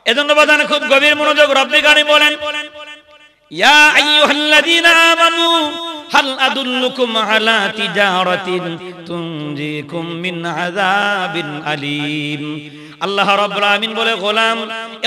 এজন্য বাদান খুব গভীর মনোযোগ, রব্বুল কারীম বলেন ইয়া আইয়ুহাল্লাযীনা আমানু হাল আদুল্লুকুম আলা তিজারাতিন তুনজিকুম মিন আযাবিন আলীম। আল্লাহ রাব্বুল আমিন বলে, গোলাম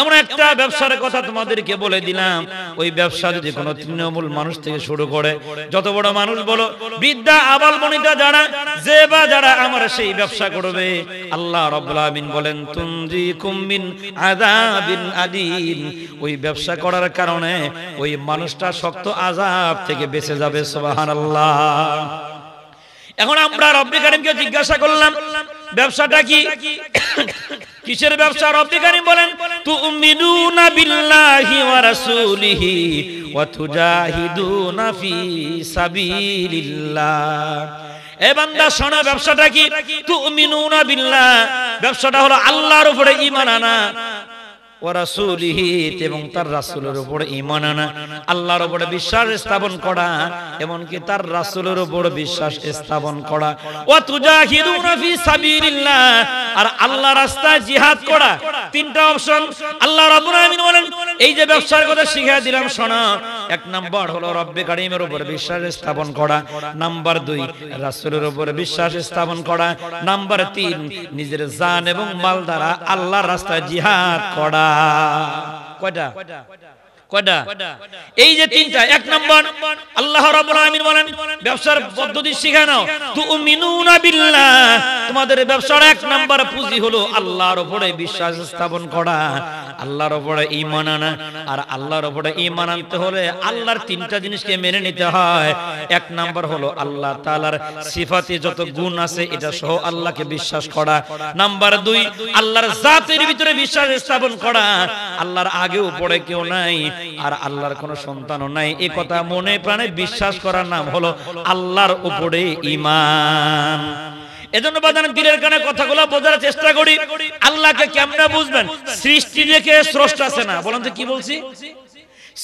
এমন একটা ব্যবসার কথা তোমাদেরকে বলে দিলাম, ওই ব্যবসা যদি কোনো তৃণমূল মানুষ থেকে শুরু করে, যত বড় মানুষ বলো, বৃদ্ধা আবাল বনিতা যারা যে বা যারা আমার সেই ব্যবসা করবে, আল্লাহ রাব্বুল আমিন বলেন তুনজিকুম মিন আযাবিন আলীম, ওই ব্যবসা করার কারণে ওই মানুষটা শক্ত আযাব থেকে বেঁচে যাবে। সুবহানাল্লাহ। এখন আমরা রব্বুল কারীমকে জিজ্ঞাসা করলাম ব্যবসাটা কি, কিসের ব্যবসা? রব্বুল কারীম বলেন তুমিনুনা বিল্লাহি ওয়া রাসূলিহি ওয়া তুজাহিদুনা ফি সাবিলিল্লাহ। এ বান্দা শোনো, ব্যবসাটা কি? তুমিনুনা বিল্লাহ, ব্যবসাটা হলো আল্লাহর উপরে ঈমান আনা, ওয়া রাসূলিহি, এবং তার রাসূলের উপরে ঈমান আনা, আল্লাহর উপরে বিশ্বাস স্থাপন করা, এমনকি তার রাসূলের উপরে বিশ্বাস স্থাপন করা, ওয়া তুজাহিদুনা ফি সাবিলিল্লাহ, আর আল্লাহর রাস্তায় জিহাদ করা। তিনটা অপশন আল্লাহ রাব্বুল আমিন বলেন এই যে ব্যবসার কথা শিখিয়ে দিলাম শোনো, এক নাম্বার হলো রব্বে কারীমের উপরে বিশ্বাস স্থাপন করা, নাম্বার 2 রাসূলের উপরে বিশ্বাস স্থাপন করা, নাম্বার 3 নিজের জান এবং মাল দ্বারা আল্লাহর রাস্তায় জিহাদ করা। কয়টা? এই যে তিনটা। এক নাম্বার আল্লাহ রাব্বুল আমিন বলেন ব্যবসার পদ্ধতি শিখে নাও, তুমিনুনা বিল্লাহ, তোমাদের ব্যবসার এক নাম্বার পুঁজি হলো আল্লাহর উপরে বিশ্বাস স্থাপন করা, আল্লাহর উপরে ঈমান আনা। আর আল্লাহর উপরে ঈমান আনতে হলে আল্লাহর তিনটা জিনিসকে মেনে নিতে হয়। এক নাম্বার হলো আল্লাহ তাআলার সিফাতে যত গুণ আছে এটা সহ আল্লাহকে বিশ্বাস করা। নাম্বার 2 আল্লাহর জাতের ভিতরে বিশ্বাস স্থাপন করা, আল্লাহর আগেও পরে কেউ নাই, আর আল্লাহর কোনো সন্তানও নাই, এই কথা মনে প্রাণে বিশ্বাস করার নাম হলো আল্লাহর উপরে ঈমান। এজন্য বাজান দিলের কানে কথাগুলো বোঝার চেষ্টা করি। আল্লাহকে কেমনে বুঝবেন? সৃষ্টি দেখে স্রষ্টা চেনা। বলেন তো কি বলছি?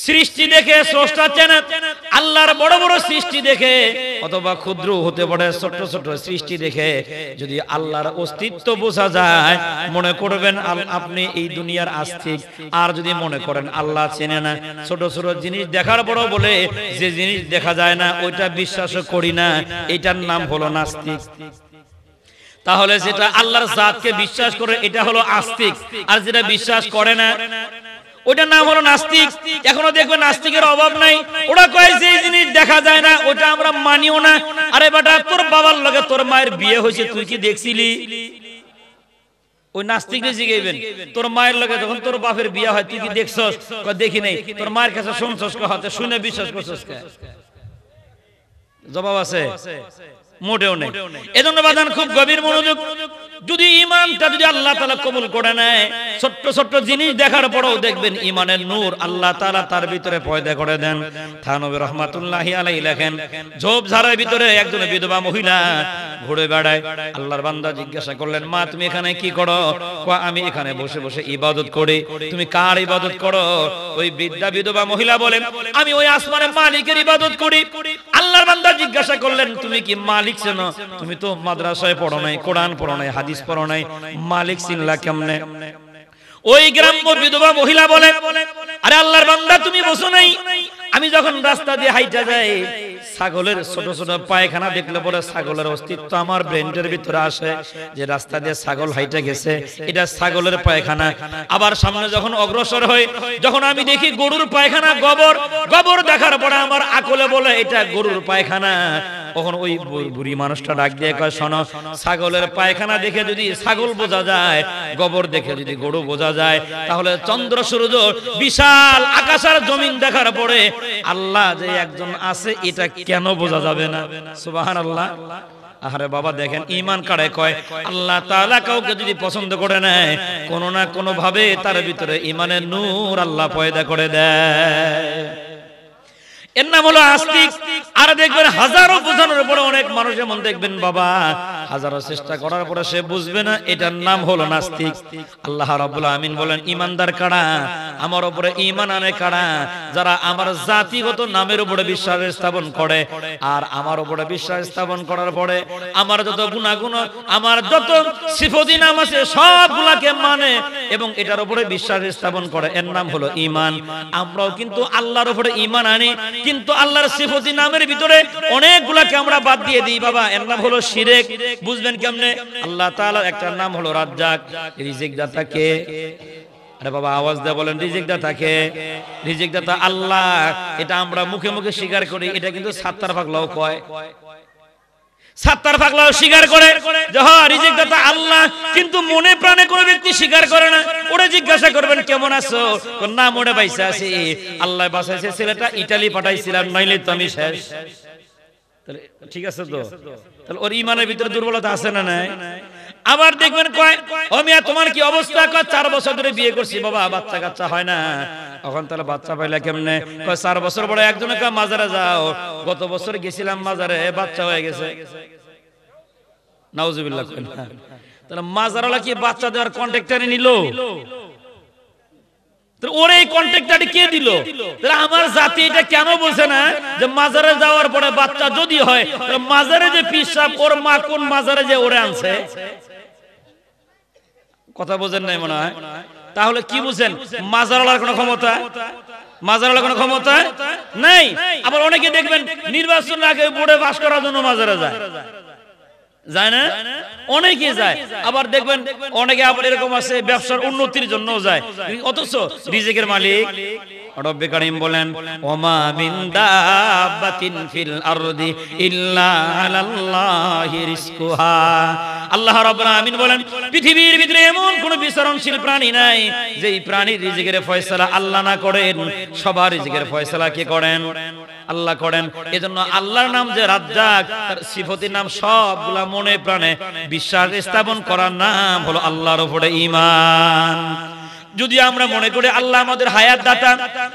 সৃষ্টি দেখে স্রষ্টা চেনা। আল্লাহর বড় বড় সৃষ্টি দেখে অথবা ক্ষুদ্র হতে পারে ছোট ছোট সৃষ্টি দেখে যদি আল্লাহর অস্তিত্ব বোঝা যায়, মনে করবেন আপনি এই দুনিয়ার আস্তিক। আর যদি মনে করেন আল্লাহ চেনে না, ছোট ছোট জিনিস দেখার বড় বলে যে জিনিস দেখা যায় না ওইটা বিশ্বাসও করি না, এটার নাম হলো নাস্তিক। তাহলে যেটা আল্লাহর জাতকে বিশ্বাস করে এটা হলো আস্তিক, আর যেটা বিশ্বাস করে না ওটার নাম হলো নাস্তিক। এখনো দেখবেন নাস্তিকের অভাব নাই, ওরা কয় যে জিনিস দেখা যায় না ওটা আমরা মানিও না। আরে বেটা, তোর বাবার লগে তোর মায়ের বিয়ে হয়েছে, তুই কি দেখছিলি? ওই নাস্তিককে জিজ্ঞাসবেন তোর মায়ের লগে যখন তোর বাপের বিয়ে হয় তুই কি দেখছস? কয় দেখি নাই। তোর মায়ের কাছে শুনছস? কয় শুনে বিশ্বাস করছস? জবাব আছে? মোটেও নেই। এজন্য বাজান খুব গভীর মনোযোগ, যদি ঈমানটা যদি আল্লাহ তাআলা কবুল করে নেয়, ছোট্ট ছোট্ট জিনিস দেখার পরেও দেখবেন ঈমানের নূর আল্লাহ তাআলা তার ভিতরে পয়দা করে দেন। থানবী রাহমাতুল্লাহি আলাইহি লেখেন, ঝোপঝাড়ের ভিতরে একজন বিধবা মহিলা ঘুরে বেড়ায়। আল্লাহর বান্দা জিজ্ঞাসা করলেন, মা তুমি এখানে কি করো? কয় আমি এখানে বসে বসে ইবাদত করি। তুমি কার ইবাদত করো? ওই বৃদ্ধা বিধবা মহিলা বলেন, আমি ওই আসমানের মালিকের ইবাদত করি। আল্লাহর বান্দা জিজ্ঞাসা করলেন, তুমি কি মালিক চেনো? তুমি তো মাদ্রাসায় পড়ো নাই, কোরআন পড়ো নাই, হাদিস পড়ো নাই, মালিক চিনলা কেমনে? ওই গ্রাম্য বিধবা মহিলা বলে, আরে আল্লাহর বান্দা তুমি বসো নাই, আমি যখন রাস্তা দিয়ে হাইটা যাই ছাগলের ছোট ছোট পায়খানা দেখলে পরে ছাগলের অস্তিত্ব আমার ব্রেনের ভিতরে আসে, যে রাস্তা দিয়ে ছাগল হাইটা গেছে এটা ছাগলের পায়খানা। আবার সামনে যখন অগ্রসর হয়, যখন আমি দেখি গরুর পায়খানা, গোবর দেখার পরে আমার আকলে বলে এটা গরুর পায়খানা। তখন ওই বুড়ি মানুষটা ডাক দিয়ে কয়, শোনো, ছাগলের পায়খানা দেখে যদি ছাগল বোঝা যায়, গোবর দেখে যদি গরু বোঝা যায়, তাহলে চন্দ্র সূর্য বিশাল আকাশ আর জমিন দেখার পরে আল্লাহ যে একজন আছে এটা কেন বোঝা যাবে না? সুবহানাল্লাহ। আরে বাবা দেখেন, ঈমান কারে কয়? আল্লাহ তাআলা কাউকে যদি পছন্দ করে নেয়, কোনো না কোনো ভাবে তার ভিতরে ঈমানের নূর আল্লাহ পয়দা করে দেয়। এর নাম হলো আস্তিক। আর দেখবেন হাজারো বোঝানোর পরে অনেক মানুষ এমন দেখবেন বাবা হাজারো চেষ্টা করার পরে সে বুঝবে না, এটার নাম হলো নাস্তিক। আল্লাহ রাব্বুল আমিন বলেন, ঈমানদার কারা? আমার উপরে ঈমান আনে কারা? যারা আমার জাতিগত নামের উপরে বিশ্বাস স্থাপন করে, আর আমার উপরে বিশ্বাস স্থাপন করার পরে আমার যত গুনাহগুণ, আমার যত সিফাতি নাম আছে সবগুলাকে মানে এবং এটার উপরে বিশ্বাস স্থাপন করে, এর নাম হলো ঈমান। আমরাও কিন্তু আল্লাহর উপরে ঈমান আনি, কিন্তু আল্লাহর সিফাতি নামের ভিতরে অনেকগুলাকে আমরা বাদ দিয়ে দিই বাবা, এর নাম হলো শিরক। বুঝবেন কেমনে? আল্লাহ তাআলার একটা নাম হলো রাজ্জাক, রিজিক দাতা কে? আরে বাবা আওয়াজ দিয়ে বলেন, রিজিক দাতা কে? রিজিক দাতা আল্লাহ। এটা আমরা মুখে মুখে স্বীকার করি, এটা কিন্তু সাত্তার পাগলাও কয়, সাত্তার পাগলাও স্বীকার করে যে হ্যাঁ রিজিক দাতা আল্লাহ, কিন্তু মনে প্রাণে কোনো ব্যক্তি স্বীকার করে না। ওরে জিজ্ঞাসা করবেন কেমন আছো, না মনে পাইছে আছি, আল্লাহ বাঁচাইছে, ছেলেটা ইতালি পাঠাইছিলাম, নইলে তো আমি শেষ। তাহলে ঠিক আছে তো? তাহলে ওর ঈমানের ভিতরে দুর্বলতা আছে না নাই? আবার দেখবেন কয় ও মিয়া তোমার কি অবস্থা? কয় 4 বছর ধরে বিয়ে করছি বাবা, বাচ্চা কাচ্চা হয় না। এখন তাহলে বাচ্চা পাইলা কেমনে? কয় 4 বছর পরে একজনে কয় মাজারে যাও, গত বছর গেছিলাম মাজারে, বাচ্চা হয়ে গেছে। নাউজুবিল্লাহ। তাহলে মাজারওয়ালা কি বাচ্চা দেওয়ার কন্ট্রাক্টরে নিল? ওরে এই কন্ট্রাক্টরটি কে দিল? তাহলে আমার জাতি এটা কেন বলছে না যে মাজারে যাওয়ার পরে বাচ্চা যদি হয়, মাজারে যে পিসাব ওর মা কোন মাজারে যে ওরে আনছে? কথা বোঝেন নাই মনে হয়? তাহলে কি বুঝেন? মাজারওয়ালার কোনো ক্ষমতা, মাজারওয়ালার কোনো ক্ষমতা নাই। আবার অনেকে দেখবেন নির্বাচন আগে বোর্ডে পাস করার জন্য মাজারে যায়, যায় না? অনেকে যায়। আবার দেখবেন অনেকে আবার এরকম আছে ব্যবসার উন্নতির জন্য যায়, অথচ রিজিকের মালিক রব্বে কারীম বলেন ওমা মিন দাব্বাতিন ফিল আরদি ইল্লা আলাল্লাহি রিজকুহা। আল্লাহ রাব্বুল আমিন বলেন পৃথিবীর ভিতরে এমন কোন বিচরণশীল প্রাণী নাই যেই প্রাণীর রিজিকের ফয়সালা আল্লাহ না করেন। সবার রিজিকের ফয়সালা কে করেন? আল্লাহ করেন। এজন্য আল্লাহর নাম যে রাজ্জাক, তার সিফাতের নাম সবগুলা মনে প্রাণে বিশ্বাস স্থাপন করার নাম হলো আল্লাহর উপরে ঈমান। যদি আমরা মনে করি আল্লাহ আমাদের হায়াত দাতা,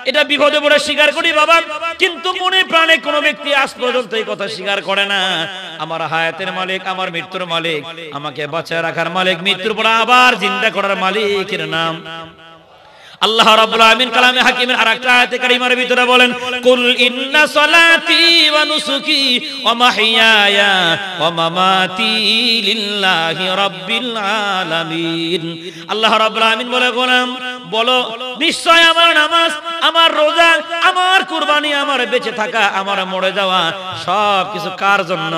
এটা বিপদে পড়ে স্বীকার করি বাবা, কিন্তু মনে প্রাণে কোনো ব্যক্তি আজ পর্যন্ত এই কথা স্বীকার করে না আমার হায়াতের মালিক, আমার মৃত্যুর মালিক, আমাকে বাঁচায় রাখার মালিক, মৃত্যুর পর আবার জিন্দা করার মালিকের নাম আল্লাহ রাব্বুল আমিন কালামে হাকিমের আরেকটা আয়াতে কারিমার ভিতরে বলেন কুল ইন্না সলাতি ওয়া নুসুকি ওয়া মাহইয়ায়া ওয়া মামাতি লিল্লাহি রাব্বিল আলামিন। আল্লাহ রাব্বুল আমিন বলে গোলাম বলো নিশ্চয় আমার নামাজ, আমার রোজা, আমার কুরবানি, আমার বেঁচে থাকা, আমার মরে যাওয়া সব কিছু কার জন্য?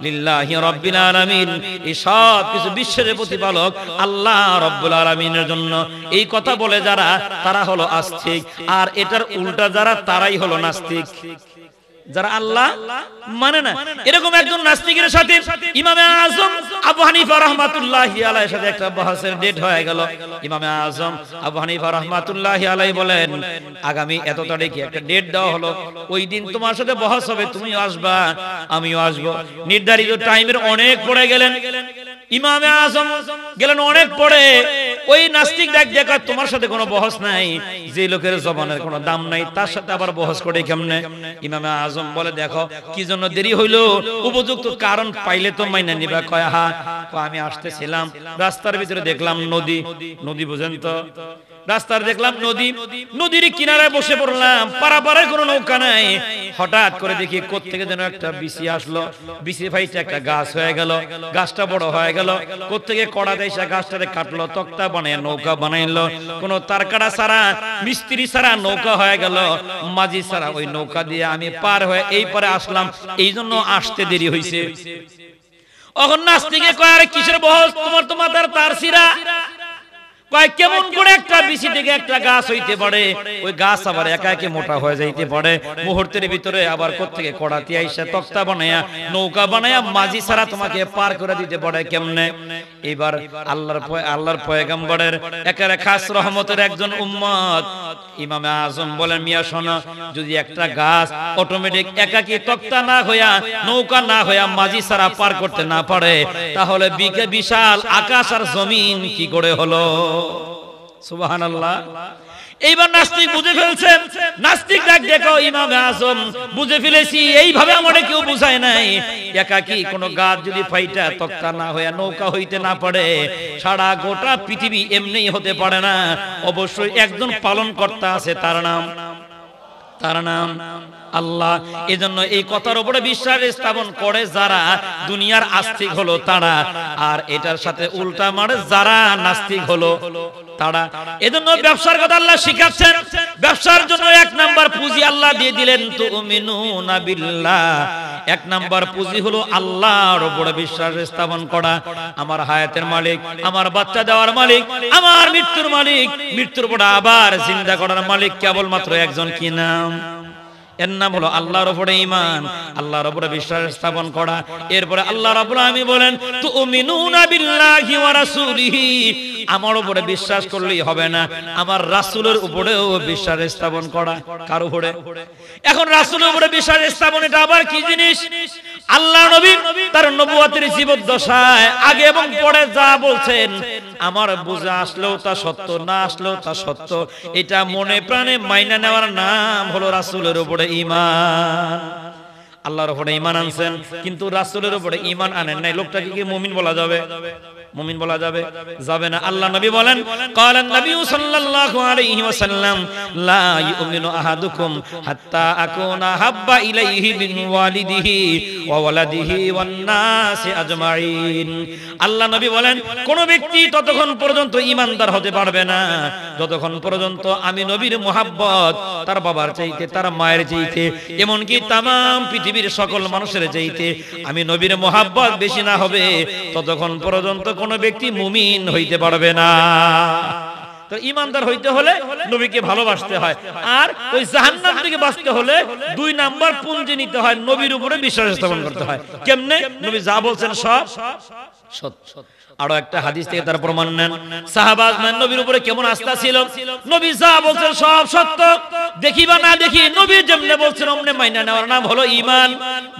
লিল্লাহি রাব্বিল আলামিন। এই সব কিছু বিশ্বের প্রতিপালক আল্লাহ রাব্বুল আলামিনের জন্য। এই কথা বলে যারা, তারা হলো আস্তিক, আর এটার উল্টা যারা, তারাই হলো নাস্তিক, যারা আল্লাহ মানে না। এরকম একজন নাস্তিকের সাথে ইমামে আজম আবু হানিফা রাহমাতুল্লাহি আলাইহির সাথে একটা বহসের ডেট হয়ে গেল। ইমামে আজম আবু হানিফা রাহমাতুল্লাহি আলাইহি বলেন আগামী এত তারিখে একটা ডেট দেওয়া হলো, ওই দিন তোমার সাথে বহস হবে, তুমিও আসবা আমিও আসবো। নির্ধারিত টাইমের অনেক পরে গেলেন ইমামে আজম, গেলেন অনেক পরে। ওই নাস্তিক দেখ দেখা তোমার সাথে কোনো বহস নাই, যে লোকের জবানের কোনো দাম নাই তার সাথে আবার বহস করে কেমনে? ইমামে আজম বলে দেখো কি জন্য দেরি হইলো, উপযুক্ত কারণ পাইলে তো মাইনা নিবা। কয় হা, আমি আসতেছিলাম, রাস্তার ভিতরে দেখলাম নদী, নদী বুঝেন তো, রাস্তার দেখলাম নদী, নদীর কিনারায় বসে পড়লাম, পারাপারের কোনো নৌকা নাই। হঠাৎ করে দেখি কোত্থেকে যেন একটা বিসি আসলো, বিসি ফাইটে একটা গাছ হয়ে গেল, গাছটা বড় হয়ে গেল, কোত্থেকে কড়া দেশা গাছটারে কাটলো, তক্তা বানায় নৌকা বানাইলো, কোনো তারকাটা ছাড়া মিস্ত্রি ছাড়া নৌকা হয়ে গেল, মাঝি ছাড়া ওই নৌকা দিয়ে আমি পার হয়ে এই পারে আসলাম, এই জন্য আসতে দেরি হয়েছে। এখন নাস্তিকে কয় আরে কিসের বহস, তোমার তো মাথার তার ছিঁড়া। কয় কেমন করে একটা বিচি থেকে একটা গাছ হইতে পারে, ওই গাছ আবার একা একে মোটা হয়ে যাইতে পারে, মুহূর্তের ভিতরে আবার কোত্থেকে কড়াতি আইসা তক্তা বানায়া নৌকা বানায়া মাঝি ছাড়া তোমাকে পার করে দিতে পারে কেমনে? এবার আল্লাহর পয়গম্বরের একেবারে খাস রহমতের একজন উম্মত ইমামে আজম বলেন মিয়া শোনো, যদি একটা গাছ অটোমেটিক একাকি তক্তা না হইয়া নৌকা না হইয়া মাঝি ছাড়া পার করতে না পারে, তাহলে বিশাল আকাশ আর জমিন কি করে হলো? সুবহানাল্লাহ। এইবার নাস্তিক বুঝে ফেলছে, নাস্তিক ডাক দেখো ইমামে আজম বুঝে ফেলেছি, এইভাবে আমারে কেউ বুঝায় নাই। একাকি কোন গাছ যদি ফাইটা তক্তা না হয়ে নৌকা হইতে না পারে, সারা গোটা পৃথিবী এমনি হতে পারে না। অবশ্যই একজন পালন কর্তা আছে, তার নাম আল্লাহ। এজন্য এই কথার উপরে বিশ্বাস স্থাপন করে যারা দুনিয়ার আস্তিক হলো তারা, আর এটার সাথে উল্টা মারে যারা নাস্তিক হলো তারা। এজন্য ব্যবসার কথা আল্লাহ শিখাচ্ছেন। ব্যবসার জন্য এক নাম্বার পুঁজি আল্লাহ দিয়ে দিলেন, তুমিনুনা বিল্লাহ। এক নাম্বার পুঁজি হলো আল্লাহর উপরে বিশ্বাস স্থাপন করা। আমার হায়াতের মালিক, আমার বাচ্চা দেওয়ার মালিক, আমার মৃত্যুর মালিক, মৃত্যুর পর আবার জিন্দা করার মালিক কেবলমাত্র একজন, কি নাম? এর নাম হলো আল্লাহর উপরে ঈমান, আল্লাহর উপরে বিশ্বাস স্থাপন করা। এরপরে আল্লাহ রাব্বুল আলামিন বলেন, তুমিনুনা বিল্লাহি ওয়া রাসূলিহি। আমার উপরে বিশ্বাস করলেই হবে না, আমার রাসূলের উপরেও বিশ্বাস স্থাপন করা। কার উপরে? এখন রাসূলের উপরে বিশ্বাস স্থাপন এটা আবার কি জিনিস? আল্লাহ নবী তার নবুয়তের জীবদ্দশায় আগে এবং পরে যা বলছেন, আমার বুঝা আসলেও তা সত্য, না আসলেও তা সত্য, এটা মনে প্রাণে মাইনা নেওয়ার নাম হলো রাসূলের উপরে ঈমান। আল্লাহর উপরে ঈমান আনছেন কিন্তু রাসূলের উপরে ঈমান আনেন নাই, লোকটাকে কি মুমিন বলা যাবে? মুমিন বলা যাবে? যাবে না। আল্লাহ নবী বলেন, ক্বালান নবী সাল্লাল্লাহু আলাইহি ওয়াসাল্লাম, লা ইউমিনু আহাদুকুম হাত্তা আকুনা হাব্বা ইলাইহি মিন ওয়ালিদিহি ওয়া ওয়ালাদিহি ওয়ান নাসি আজমাইন। আল্লাহ নবী বলেন, কোন ব্যক্তি ততক্ষণ পর্যন্ত ঈমানদার হতে পারবে না যতক্ষণ পর্যন্ত আমি নবীর মুহাব্বত তার বাবার চাইতে, তার মায়ের চাইতে, এমনকি তামাম পৃথিবীর সকল মানুষের চাইতে আমি নবীর মুহাব্বত বেশি না হবে, ততক্ষণ পর্যন্ত কোন ব্যক্তি মুমিন হইতে পারবে না। তো ঈমানদার হইতে হলে নবীকে ভালোবাসতে হয়, আর ওই জাহান্নাম থেকে বাঁচতে হলে দুই নাম্বার পুঁজি নিতে হয়, নবীর উপরে বিশ্বাস স্থাপন করতে হয়। কেমনে? নবী যা বলছেন সব সত্য। আরো একটা হাদিস থেকে তার প্রমাণ নেন। সাহাবাজ নবীর উপরে কেমন আস্থা ছিল, নবী যা বলছেন সব সত্য, দেখি বা না দেখি নবী যেমনে বলছেন অমনে মাইনা নেওয়ার নাম হলো ঈমান।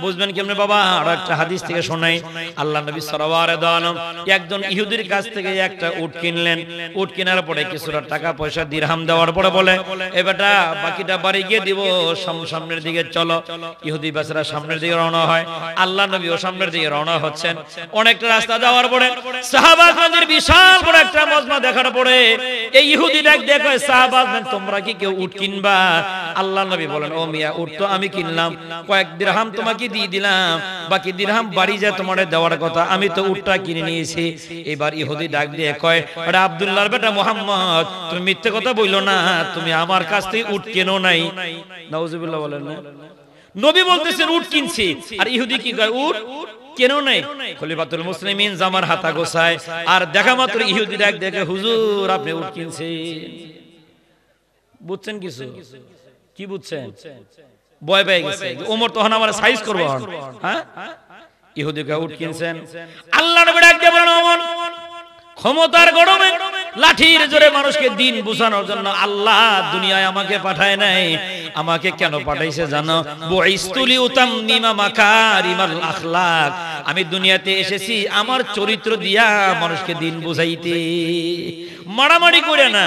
বুঝবেন কেমনে বাবা? আরো একটা হাদিস থেকে শোনাই। আল্লাহ নবী সাল্লাল্লাহু আলাইহি ওয়াসাল্লাম একজন ইহুদির কাছ থেকে একটা উট কিনলেন। উট কেনার পরে কিছুটা টাকা পয়সা দিরহাম দেওয়ার পরে বলে, এ বেটা বাকিটা বাড়ি গিয়ে দিব, সামনের দিকে চলো। ইহুদি বেচারা সামনের দিকে রওনা হয়, আল্লাহ নবীও সামনের দিকে রওনা হচ্ছেন। অনেকটা রাস্তা যাওয়ার পরে সাহাবাদের বিশাল বড় একটা মজমা দেখার পরে এই ইহুদি ডাক দেখে, সাহাবাদের তোমরা কি কেউ উট কিনবা? আল্লাহ নবী বলেন, ও মিয়া, উট তো আমি কিনলাম, কয়েক দিরহাম তোমাকে দিয়ে দিলাম, বাকি দিরহাম বাড়ি যা তোমারে দেওয়ার কথা, আমি তো উটটা কিনে নিয়েছি। এবার ইহুদি ডাক দিয়ে কয়, আরে আব্দুল্লাহর বেটা মুহাম্মদ, তুমি মিথ্যে কথা বইলো না, তুমি আমার কাছ থেকে উট কেনো নাই। নাউজুবিল্লাহ বলেন না। নবী বলতেছেন উট কিনছি, আর ইহুদি কি কয় উট কেন নাই? খলিফাতুল মুসলিমিন জামার হাতা গোছায়, আর দেখা মাত্র ইহুদি ডাক দেখে, হুজুর আপনি উট কিনছেন। বুঝছেন কিছু? কি বুঝছেন? ভয় পেয়ে গেছে, ওমর তখন আমার সাইজ করবো। হ্যাঁ, ইহুদি কয় উট কিনছেন। আল্লাহ নবী ডাক দিয়ে বলেন, ওমর ক্ষমতার গরমে লাঠির জোরে মানুষকে দিন বুঝানোর জন্য আল্লাহ দুনিয়ায় আমাকে পাঠায় নাই। আমাকে কেন পাঠাইছে জানো? বুইস্তুলি উতাম্মিমা মাকারিমাল আখলাক। আমি দুনিয়াতে এসেছি আমার চরিত্র দিয়া মানুষকে দিন বুঝাইতে, মারামারি করে না,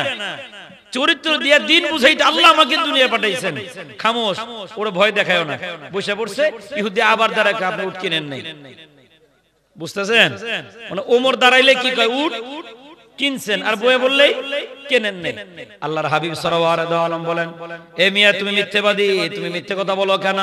চরিত্র দিয়া দিন বুঝাইতে আল্লাহ আমাকে দুনিয়া পাঠাইছেন। খামোশ, ওরে ভয় দেখায়ও না, বসে পড়ছে। ইহুদি আবার দাঁড়ায়, আপনি উট কিনেন নাই। বুঝতেছেন? মানে ওমর দাঁড়াইলে কি কয় উট কিনছেন, আর বয়ে বললেই কেনেন নেই। আল্লাহর হাবিব সাল্লাল্লাহু আলাইহি ওয়াসাল্লাম বলেন, এ মিয়া তুমি মিথ্যাবাদী, তুমি মিথ্যে কথা বলো কেন?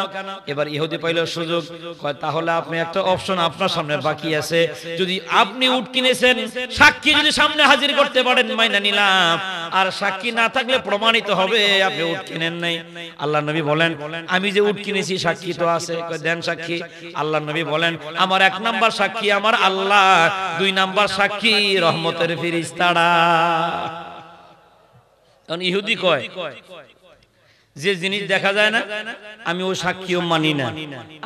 এবার ইহুদি পাইল সুযোগ, কয় তাহলে আপনি একটা অপশন আপনার সামনে বাকি আছে, যদি আপনি উট কিনেছেন সাক্ষী যদি সামনে হাজির করতে পারেন মাইনা নিলাম, আর সাক্ষী না থাকলে প্রমাণিত হবে আপনি উট কিনেন নাই। আল্লাহ নবী বলেন, আমি যে উট কিনেছি সাক্ষী তো আছে, কয় দেন সাক্ষী। আল্লাহ নবী বলেন, আমার এক নাম্বার সাক্ষী আমার আল্লাহ, দুই নাম্বার সাক্ষী রহমতের ফেরেশতারা। ইহুদি কয় যে জিনিস দেখা যায় না আমি ওই সাক্ষীও মানি না,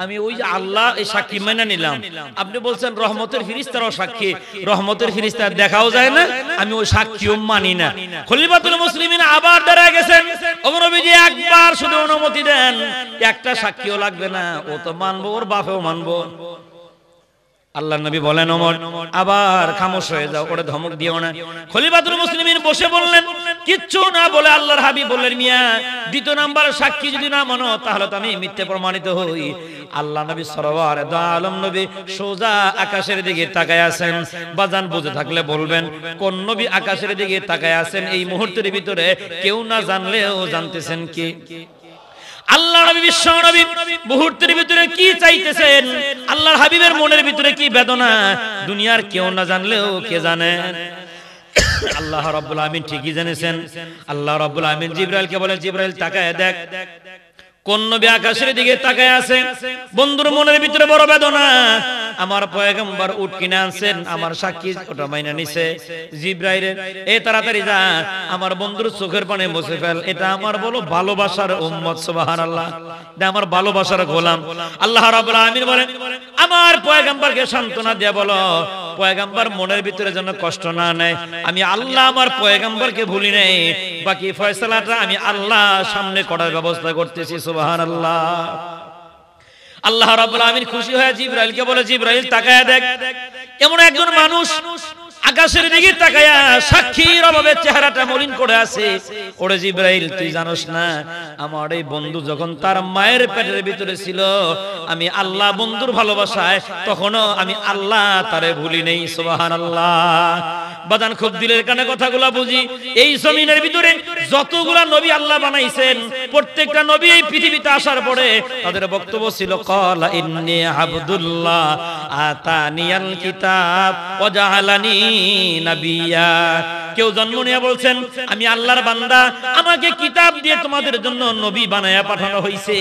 আমি ওই যে আল্লাহ এই সাক্ষী মেনে নিলাম। আপনি বলছেন রহমতের ফেরেশতারাও সাক্ষী, রহমতের ফেরেশতা দেখাও যায় না, আমি ওই সাক্ষীও মানি না। খলিফাতুল মুসলিমিন আবার দাঁড়ায় গেছেন, ওমর নবীজি একবার শুধু অনুমতি দেন, একটা সাক্ষীও লাগবে না, ও তো মানবো, ওর বাপেও মানবো। আল্লাহ নবী বলেন, ওমর আবার খামোশ হয়ে যাও, ওরে ধমক দিও না। খলিফাতুল মুসলিমিন বসে বললেন, কিচ্ছু না বলে আল্লাহর হাবিব বললেন, মিয়া দ্বিতীয় নাম্বার সাক্ষী যদি না মানো তাহলে তো আমি মিথ্যে প্রমাণিত হই। আল্লাহ নবী সাল্লাল্লাহু আলাইহি আলম নবী সোজা আকাশের দিকে তাকায় আছেন। বাজান বুঝে থাকলে বলবেন কোন নবী আকাশের দিকে তাকায় আছেন এই মুহূর্তের ভিতরে কেউ না জানলেও জানতেছেন কি? আল্লাহ নবী বিশ্ব নবী মুহূর্তের ভিতরে কি চাইতেছেন, আল্লাহর হাবিবের মনের ভিতরে কি বেদনা, দুনিয়ার কেউ না জানলেও কে জানে? আল্লাহ রাব্বুল আমিন ঠিকই জেনেছেন। আল্লাহ রাব্বুল আমিন জিবরাইলকে বলেন, জিবরাইল তাকায় দেখ কোন নবী আকাশের দিকে তাকায় আছে। বন্ধুর মনের ভিতরে বড় বেদনা, আমার পয়গম্বর উট কিনে আনছেন, আমার সাক্ষী ওটা মাইনা নিছে। জিবরাইল এ তাড়াতাড়ি যা আমার বন্ধুর চোখের পানি মুছে ফেল, এটা আমার বলো ভালোবাসার উম্মত। সুবহানাল্লাহ, এটা আমার ভালোবাসার গোলাম। আল্লাহ রাব্বুল আমিন বলেন, আমার পয়গম্বরকে সান্ত্বনা দিয়ে বলো পয়গম্বর মনের ভিতরে যেন কষ্ট না নেয়। আমি আল্লাহ আমার পয়গম্বরকে ভুলি নাই, বাকি ফয়সালাটা আমি আল্লাহ সামনে করার ব্যবস্থা করতেছি। সুবহানাল্লাহ। আল্লাহ রাব্বুল আমিন খুশি হয়ে জিবরাইলকে বলে, জিবরাইল তাকায়া দেখ এমন একজন মানুষ আকাশের দিকে তাকায়া সাক্ষীর অভাবে চেহারাটা মলিন করে আছে। ওরে জিবরাইল তুই জানোস না আমার এই বন্ধু যখন তার মায়ের পেটের ভিতরে ছিল আমি আল্লাহ বন্ধুর ভালোবাসায় তখনও আমি আল্লাহ তারে ভুলি নেই। সুবহানাল্লাহ। বাজান খুব দিলের কানে কথাগুলো বুঝি। এই জমিনের ভিতরে যতগুলা নবী আল্লাহ বানাইছেন প্রত্যেকটা নবী এই পৃথিবীতে আসার পরে তাদের বক্তব্য ছিল ক্বালা ইন্নী আবদুল্লাহ আতানিয়াল কিতাব ওয়া জাআলানি নবিয়্যা। কেউ জন্ম নিয়ে বলছেন আমি আল্লাহর বান্দা, আমাকে কিতাব দিয়ে তোমাদের জন্য নবী বানায়া পাঠানো হয়েছে।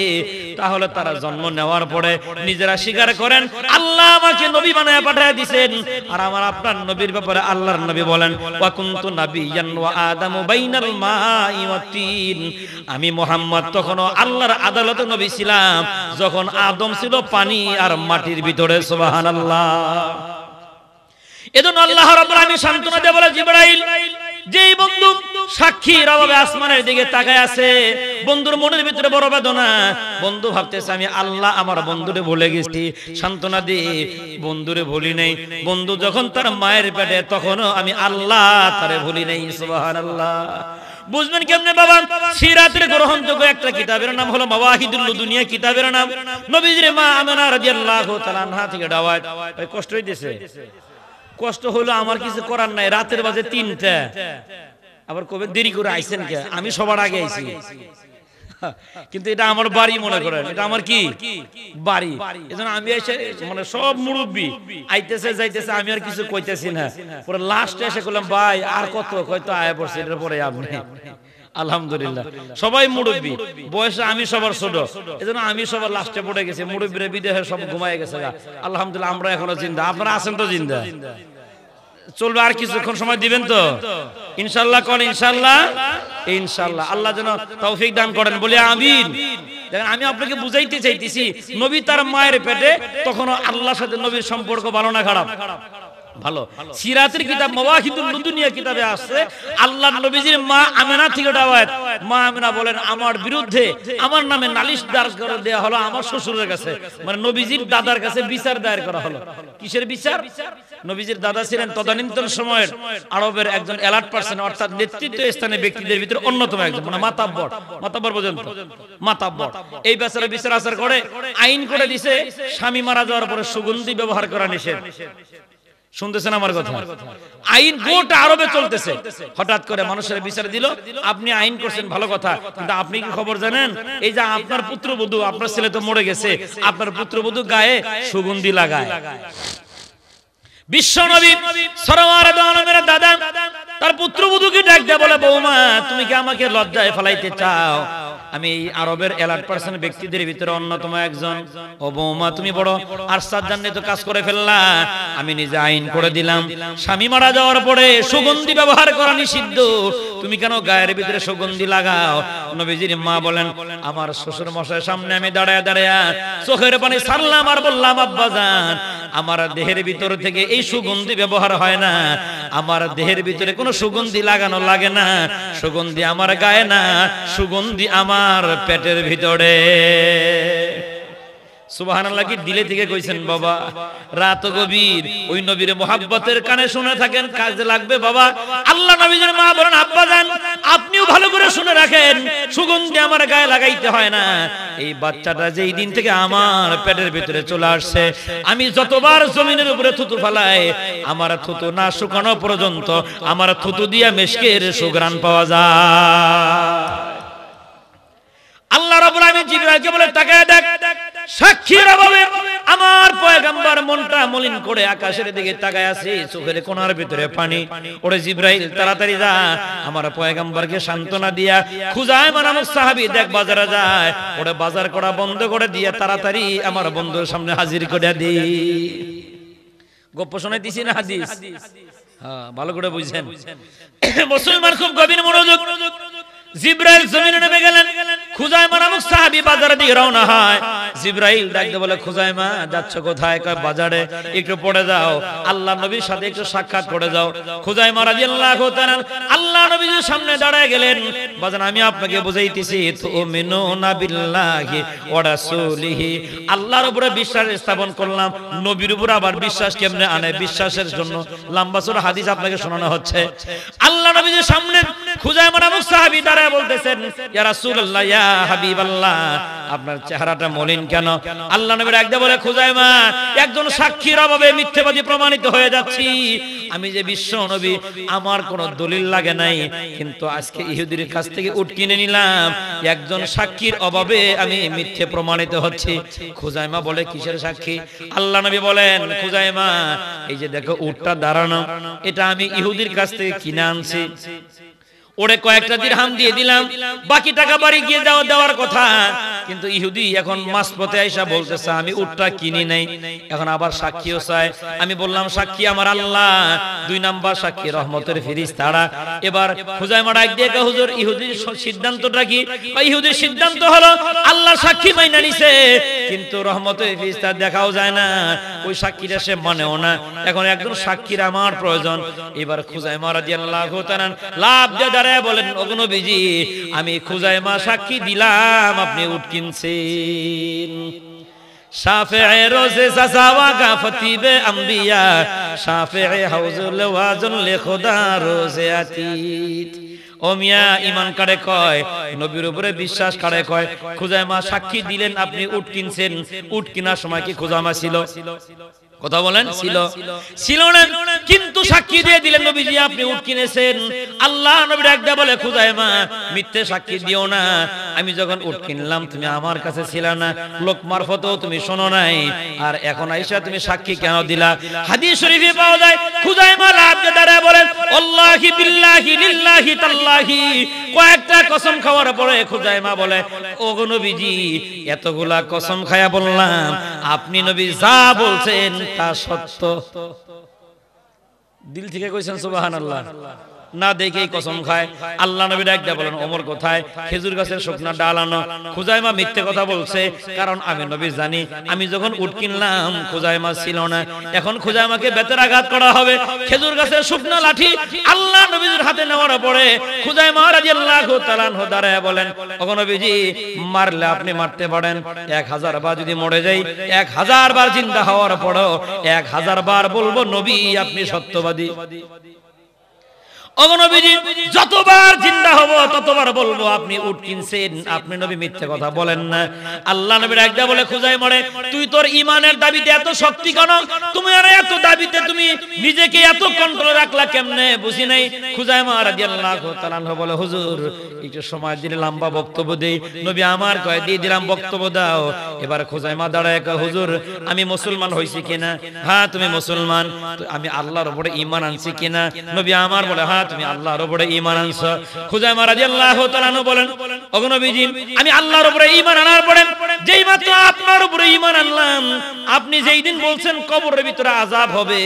তাহলে তারা জন্ম নেওয়ার পরে নিজেরা স্বীকার করেন আল্লাহ আমাকে নবী বানায়া পাঠায় দিবেন। আর আমার আপনার নবীর ব্যাপারে আল্লাহর নবী বলেন ওয়া কুনতু নাবিয়্যান ওয়া আদামু বাইনাল মাই ওয়াত তিন। আমি মুহাম্মদ তখনও আল্লাহর আদালতে নবী ছিলাম যখন আদম ছিল পানি আর মাটির ভিতরে। সুবহানাল্লাহ। এজন্য আল্লাহ রাব্বুল আমিন সান্ত্বনা দিয়ে বলে জিবরাইল যেই বন্ধু সাক্ষীর অভাবে আসমানের দিকে তাকায় আছে, বন্ধুর মনের ভিতরে বড় বেদনা, বন্ধু ভাবতেছে আমি আল্লাহ আমার বন্ধুরে ভুলে গেছি। সান্ত্বনা দিয়ে বন্ধুরে ভুলি নাই, বন্ধু যখন তার মায়ের পেটে তখনও আমি আল্লাহ তারে ভুলি নাই। সুবহানাল্লাহ। বুঝবেন কেমনে বাবা? সিরাতের গ্রহণযোগ্য একটা কিতাবের নাম হলো মাওয়াহিদুল দুনিয়া। কিতাবের নাম নবীজির মা আমেনা রাদিয়াল্লাহু তাআলা আনহা থেকে দাওয়াত। ভাই কষ্ট হইতেছে? কষ্ট হলো আমার কিছু করার নাই। রাতের বাজে 3টা, আবার কবে দেরি করে আইছেন কে? আমি সবার আগে আইছি, কিন্তু এটা আমার বাড়ি মনে করেন, এটা আমার কি বাড়ি। এজন্য আমি এসে মানে সব মুরব্বি আইতেছে যাইতেছে, আমি আর কিছু কইতেছি না। পরে লাস্টে এসে বললাম ভাই আর কত, হয়তো আয়া পড়ছে এর পরে আপনি। আলহামদুলিল্লাহ সবাই মুরব্বি, বয়সে আমি সবার ছোট, এজন্য আমি সবার লাস্টে পড়ে গেছি। মুরব্বিরা বিদেশে সব ঘুমায় গেছে। আলহামদুলিল্লাহ আমরা এখনো জিন্দা। আপনারা আছেন তো জিন্দা? চলবে আর কিছুক্ষণ সময় দিবেন তো ইনশাআল্লাহ? কোন ইনশাআল্লাহ? ইনশাআল্লাহ। আল্লাহ যেন তৌফিক দান করেন, বলে আমিন। দেখেন আমি আপনাকে বুঝাইতে চাইতেছি নবী তার মায়ের পেটে তখনও আল্লাহর সাথে নবীর সম্পর্ক ভালো না খারাপ? ভালো। সিরাতের কিতাব মাওয়াহিদুল দুনিয়া কিতাবে আছে আল্লাহর নবীজির মা আমেনা থেকে দাওয়াত। মা আমেনা বলেন আমার বিরুদ্ধে আমার নামে নালিশ দায়ের করে দেয়া হলো আমার শ্বশুরের কাছে, মানে নবীজির দাদার কাছে বিচার দায়ের করা হলো। কিসের বিচার? নবীজির দাদা ছিলেন তদানীন্তন সময়ের আরবের একজন এলাট পার্সন, অর্থাৎ নেতৃত্ব স্থানীয় ব্যক্তিদের ভিতরে অন্যতম একজন, মানে মাতাব্বর। মাতাব্বর পর্যন্ত মাতাব্বর। এই বেচারা বিচার আচার করে আইন করে দিছে স্বামী মারা যাওয়ার পরে সুগন্ধি ব্যবহার করা নিষেধ। শুনতেছেন আমার কথা? আইন গোটা আরবে চলতেছে। হঠাৎ করে মানুষের বিচার দিল, আপনি আইন করছেন ভালো কথা, কিন্তু আপনি কি খবর জানেন এই যে আপনার পুত্রবধূ, আপনার ছেলে তো মরে গেছে, আপনার পুত্রবধূ গায়ে সুগন্ধি লাগায়। বিশ্ব নবী সরওয়ারে দো আলমের দাদা তার পুত্রবধূকে ডাক দেয়া বলে বৌমা তুমি কি আমাকে লজ্জায় ফেলাইতে চাও? আমি এই আরবের এলাট পার্সন ব্যক্তিদের ভিতরে অন্যতম একজন। ও বৌমা তুমি বড় আশ্চর্যজনক কাজ করে ফেললা। আমি নিজে আইন করে দিলাম স্বামী মারা যাওয়ার পরে সুগন্ধি ব্যবহার করা নিষিদ্ধ, তুমি কেন গায়ের ভিতরে সুগন্ধি লাগাও? নবীজির মা বলেন আমার শ্বশুর মশাইয়ের সামনে আমি দাঁড়ায় দাঁড়ায় চোখের পানি ছাড়লাম আর বললাম আব্বাজান আমার দেহের ভিতর থেকে এই সুগন্ধি ব্যবহার হয় না, আমার দেহের ভিতরে কোনো সুগন্ধি লাগানো লাগে না, সুগন্ধি আমার গায়ে না, সুগন্ধি আমার পেটের ভিতরে। সুবহানাল্লাহ কি দিলে থেকে কইছেন বাবা? রাত গভীর, ওই নবীর মুহাব্বতের কানে শুনে থাকেন, কাজে লাগবে বাবা। আল্লাহ নবীর মা বলেন আব্বা জান আপনিও ভালো করে শুনে রাখেন, সুগন্ধি আমার গায়ে লাগাইতে হয় না। এই বাচ্চাটা যেই দিন থেকে আমার পেটের ভিতরে চলে আসছে, আমি যতবার জমিনের উপরে থুতু ফেলাই, আমার থুতু না শুকানো পর্যন্ত আমার থুতু দিয়া মেশকের সুঘ্রাণ পাওয়া যায়। আল্লাহ রাব্বুল আলামিন জিবরাইলকে বলে তাকায় দেখ, সাক্ষীর অভাবে আমার পয়গম্বর মনটা মলিন করে আকাশের দিকে তাকায় আছে, চোখের কোণার ভিতরে পানি। ওরে জিবরাইল তাড়াতাড়ি যা, আমার পয়গম্বরকে সান্ত্বনা দিয়া খুজায়মা নামক সাহাবী দেখ বাজারে যায়, ওরে বাজার করা বন্ধ করে দিয়ে তাড়াতাড়ি আমার বন্ধুর সামনে হাজির করে দি। গপ্প শোনাইতেছি না হাদিস? হ্যাঁ, ভালো করে বুঝছেন। মুসলমান খুব গভীর মনোযোগ। জিবরাইল জমিনে নেমে গেলেন, খুজায়মা নামক সাহাবী বাজারের দিকে রওনা হয়। জিবরাইল ডাকতে বলে খুজায়মা যাচ্ছ কোথায়? কয় বাজারে, একটু পড়ে যাও, আল্লাহ নবীর সাথে একটু সাক্ষাৎ করে যাও। খুজায়মা রাদিয়াল্লাহু তাআলা আল্লাহ নবীর সামনে দাঁড়ায় গেলেন। বাজান আমি আপনাকে বুঝাইতেছি, তুমিনুনা বিল্লাহি ওয়া রাসূলিহি, আল্লাহর উপরে বিশ্বাস স্থাপন করলাম, নবীর উপর আবার বিশ্বাস কেমনে আনে? বিশ্বাসের জন্য লম্বা চড়া হাদিস আপনাকে শোনানো হচ্ছে। আল্লাহ নবীর সামনে খুজায়মা নামক সাহাবী দাঁড়ায় বলতেছেন, ইয়া রাসূলুল্লাহ, ইয়া হাবিবাল্লাহ, আপনার চেহারাটা মলিন কেন? আল্লাহ নবী একদা বলে, খুজায়মা একজন সাক্ষীর অভাবে মিথ্যাবাদী প্রমাণিত হয়ে যাচ্ছি। আমি যে বিশ্ব নবী, আমার কোনো দলিল লাগে নাই, কিন্তু আজকে ইহুদির কাছ থেকে উট কিনে নিলাম, একজন সাক্ষীর অভাবে আমি মিথ্যে প্রমাণিত হচ্ছি। খুজায়মা বলে, কিসের সাক্ষী? আল্লাহ নবী বলেন, খুজায়মা এই যে দেখো উটটা দাঁড়ানো, এটা আমি ইহুদির কাছ থেকে কিনে আনছি, ওরে কয়েকটা দিরহাম দিয়ে দিলাম, বাকি টাকা বাড়ি গিয়ে দেওয়ার কথা, কিন্তু ইহুদি এখন মাঝপথে আইসা বলতেছে আমি উটটা কিনি নাই, এখন আবার সাক্ষীও চায়। আমি বললাম সাক্ষী আমার আল্লাহ, দুই নাম্বার সাক্ষী রহমতের ফেরেশতারা। এবার খুজায়মা ডাক দিয়ে কয়, হুজুর ইহুদির সিদ্ধান্তটা কি? ইহুদির সিদ্ধান্ত হলো আল্লাহ সাক্ষী মাইনা নিছে, কিন্তু রহমতের ফেরেশতা দেখাও যায় না, ওই সাক্ষীটা সে মানেও না, এখন একজন সাক্ষীর আমার প্রয়োজন। এবার খুজায়মা রাদিয়াল্লাহু তাআলা লাভ দিয়ে বলেন, ওগো নবীজি আমি খুজায়মা সাক্ষী দিলাম আপনি উট কিনছেন। শাফিঈ রোজে সাসাওয়া কা ফতিবে আম্বিয়া, শাফিঈ হাউজুল ওয়াজন লে খোদা রোজে আতীত। ও মিয়া ঈমান কারে কয়, নবীর উপরে বিশ্বাস কারে কয়? খুজায়মা সাক্ষী দিলেন আপনি উট কিনছেন, উট কেনার সময় কি খুজায়মা ছিল? কথা বলেন, ছিল? ছিল না, কিন্তু সাক্ষী দিয়ে দিলেন নবীজি আপনি উট কিনেছেন। আল্লাহ নবী ডাকদা বলে, খুজায়মা মিথ্যে সাক্ষী দিও না, আমি যখন উট কিনলাম তুমি আমার কাছে ছিল না, লোক মারফতেও তুমি শোনো নাই, আর এখন আইসা তুমি সাক্ষী কেন দিলা? হাদিস শরীফে পাওয়া যায়, খুজায়মা লাভ দিয়ে দাঁড়ায় বলেন, আল্লাহি বিল্লাহি লিল্লাহি তাল্লাহি, কয়েকটা কসম খাওয়ার পরে খুজায়মা বলে, ওগো নবীজি এতগুলা কসম খায়া বললাম, আপনি নবী যা বলছেন তা সত্য। দিল থেকে কইছেন সুবহানাল্লাহ? না দেখেই কসম খায়। আল্লাহ নবী ডাকতে বলেন, ওমর কোথায়? খেজুর গাছের শুকনা ডাল আনো। খুজায়মা মিথ্যে কথা বলছে, কারণ আমি নবী জানি আমি যখন উট কিনলাম খুজায়মা ছিল না, এখন খুজায়মাকে বেতের আঘাত করা হবে। খেজুর গাছের শুকনা লাঠি আল্লাহ নবীর হাতে নেওয়ার পরে খুজায়মা রাদিয়াল্লাহু তাআলা আনহু দাঁড়ায় বলেন, ওগো নবীজি মারলে আপনি মারতে পারেন, 1000 বার যদি মরে যাই, 1000 বার জিন্দা হওয়ার পরও 1000 বার বলবো নবী আপনি সত্যবাদী। ওগো নবীজি যতবার জিন্দা হব ততবার বলবো আপনি উট কিনছেন, আপনি নবী মিথ্যে কথা বলেন না। আল্লাহ নবীর একদা বলে, খুজায়মা তুই তোর ঈমানের দাবিতে এত শক্তি কেন? তুমি আর এত দাবিতে তুমি নিজেকে এত কন্ট্রোলে রাখলা কেমনে? বুঝি নাই। খুজায়মা রাদিয়াল্লাহু তাআলা বলে, হুজুর একটু সময় দিলে লম্বা বক্তব্য দেই। নবী আমার কয় দিয়ে দিলাম, বক্তব্য দাও। এবার খুজায়মা দাঁড়ায় কয়, হুজুর আমি মুসলমান হইছি কিনা? হ্যাঁ তুমি মুসলমান। আমি আল্লাহর উপরে ঈমান আনছি কিনা? নবী আমার বলে, হ্যাঁ তুমি আল্লাহর উপরে ঈমান আনছো। খুজায়মা রাদিয়াল্লাহু তাআলা বলেন, ওগো নবীজি আমি আল্লাহর উপরে ঈমান আনার পরে যেই মাত্র আপনার উপরে ঈমান আনলাম, আপনি যেই দিন বলছেন কবরের ভিতরে আযাব হবে,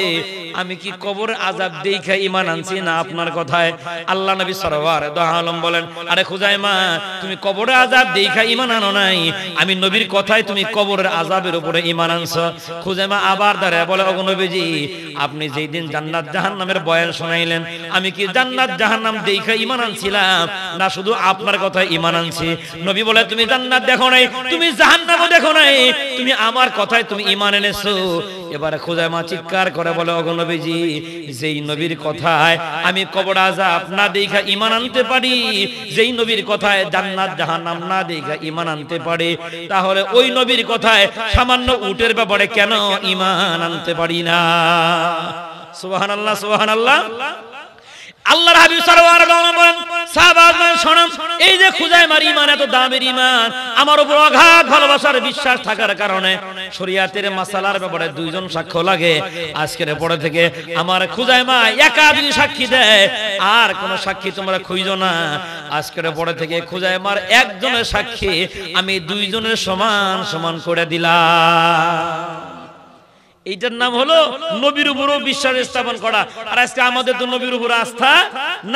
আমি কি কবরের আযাব দেখে ঈমান আনছি না আপনার কথায়? আল্লাহ নবী সাল্লাল্লাহু আলাইহি ওয়াসাল্লাম বলেন, আরে খুজায়মা তুমি কবরের আযাব দেখে ঈমান আনো নাই, আমি নবীর কথায় তুমি কবরের আযাবের উপরে ঈমান আনছো। খুজায়মা আবার দাঁড়ায় বলে, ওগো নবীজি আপনি যেই দিন জান্নাত জাহান্নামের বয়ান শোনাইলেন, আমি কি জান্নাত জাহান্নাম দেখে ঈমান আনছিলাম না শুধু আপনার কথায় ঈমান আনছি। নবী বলে তুমি জান্নাত দেখো নাই, তুমি জাহান্নামও দেখো নাই, তুমি আমার কথায় তুমি ঈমান এনেছো। এবারে খুজাইমা চিৎকার করে বলে ওগো নবীজি, যেই নবীর কথায় আমি কবর আযাব না দেখা ঈমান আনতে পারি, যেই নবীর কথায় জান্নাত জাহান্নাম না দেখা ঈমান আনতে পারি, তাহলে ওই নবীর কথায় সামান্য উটের ব্যাপারে কেন ঈমান আনতে পারি না? সুবহানাল্লাহ সুবহানাল্লাহ। আল্লাহর হাবিব সাল্লাল্লাহু আলাইহি ওয়াসাল্লাম বলেন, সাহাবাগণ শুনুন, এই যে খুজাইমার ঈমান এত দামের ঈমান, আমার উপর অগাধ ভালোবাসার বিশ্বাস থাকার কারণে শরীয়তের মাসালার ব্যাপারে দুইজন সাক্ষ্য লাগে। আজকের পরে থেকে আমার খুজাইমা একা যদি সাক্ষী দেয়, আর কোন সাক্ষী তোমরা খুঁজো না। আজকের পরে থেকে খুজাইমার একজনের সাক্ষী আমি দুইজনের সমান সমান করে দিলাম। এইটার নাম হলো নবীর উপরও বিশ্বাস স্থাপন করা। আর আজকে আমাদের তো নবীর উপর আস্থা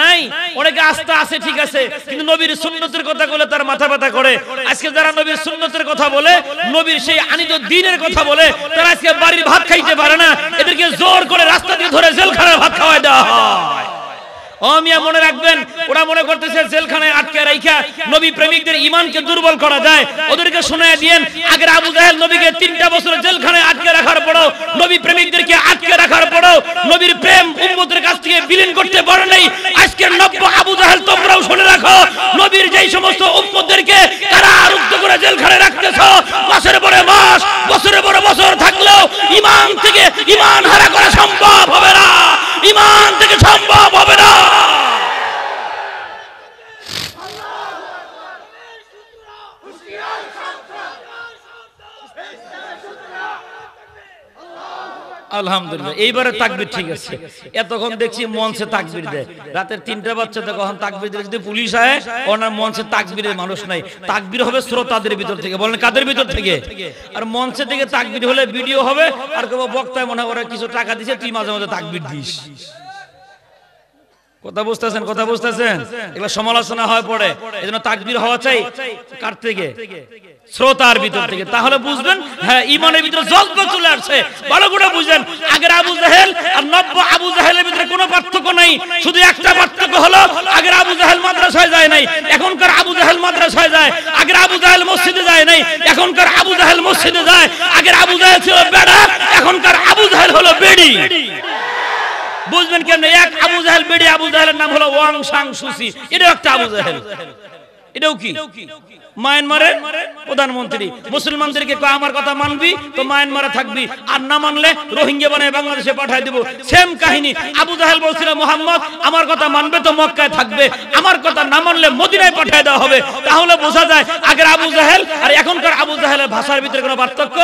নাই। অনেকে আস্থা আছে ঠিক আছে, কিন্তু নবীর সুন্নতের কথা বলে তার মাথা ব্যথা করে। আজকে যারা নবীর সুন্নতের কথা বলে, নবীর সেই আনিত দ্বীনের কথা বলে, তারা আজকে বাড়ির ভাত খাইতে পারে না, এদেরকে জোর করে রাস্তা দিয়ে ধরে জেলখানায় ভাত খাওয়ায় দেওয়া হয়। ও মিয়া মনে রাখবেন, ওরা মনে করতেছে জেলখানায় আটকে রাখা নবী প্রেমিকদের ঈমানকে দুর্বল করা যায়। ওদেরকে শোনায় দিয়েন, আগের আবু জাহেল নবীকে 3টা বছর জেলখানায় আটকে রাখার পরেও, নবী প্রেমিকদেরকে আটকে রাখার পরেও নবীর প্রেম উম্মতের কাছ থেকে বিলীন করতে পারে নাই। আজকের নব্য আবু জাহেল তোমরাও শুনে রাখো, নবীর যেই সমস্ত উম্মতদেরকে কারারুদ্ধ করে জেলখানায় রাখতেছো, মাসের পরে মাস, বছরের পরে বছর থাকলেও ঈমান থেকে ঈমান হারা করা সম্ভব হবে না, ঈমান থেকে সম্ভব হবে না। আলহামদুলিল্লাহ, এইবারে তাকবীর ঠিক আছে। এতক্ষণ দেখছি মঞ্চে তাকবীর দেয়, রাতের 3টা বাচ্চাতে কখন তাকবীর দিলে যদি পুলিশ আয়, ওনার মঞ্চে তাকবীরের মানুষ নাই। তাকবীর হবে শ্রোতাদের ভিতর থেকে। বলেন কাদের ভিতর থেকে? আর মঞ্চে থেকে তাকবীর হলে ভিডিও হবে, আর কেউ বক্তায় মনে হয় ওরা কিছু টাকা দিছে, তুই মাঝে মাঝে তাকবীর দিস। কথা বুঝতেছেন? কথা বুঝতেছেন? এগুলো সমালোচনা হয় পড়ে। এজন্য তাকবীর হওয়া চাই কার থেকে? শ্রোতার ভিতর থেকে। তাহলে বুঝবেন হ্যাঁ ঈমানের ভিতরে জজ্বা চলে আসছে। ভালো করে বুঝেন, আগের আবু জাহেল আর নব্য আবু জাহেলের ভিতরে কোনো পার্থক্য নাই। শুধু একটা পার্থক্য হলো, আগের আবু জাহেল মাদ্রাসায় যায় নাই, এখনকার আবু জাহেল মাদ্রাসায় যায়। আগের আবু জাহেল মসজিদে যায় নাই, এখনকার আবু জাহেল মসজিদে যায়। আগের আবু জাহেল ছিল বেড়া, এখনকার আবু জাহেল হলো বেড়ি। বুঝবেন কেন? এক আবু জাহেল বেড়ি, আবু জাহেলের নাম হলো ওয়াং সাং সুসি। এটাও একটা আবু জাহেল। এটাও কি? মায়ানমারের প্রধানমন্ত্রী। মুসলমানদেরকে কয় আমার কথা মানবি তো মায়ানমারে থাকবি, আর না মানলে রোহিঙ্গা বানায় বাংলাদেশে পাঠায় দিব। সেম কাহিনী। আবু জাহেল বলছিল মুহাম্মদ আমার কথা মানবে তো মক্কায় থাকবে, আমার কথা না মানলে মদিনায় পাঠিয়ে দেওয়া হবে। তাহলে বোঝা যায় আগের আবু জাহেল আর এখনকার আবু জাহেলের ভাষার ভিতরে কোনো পার্থক্য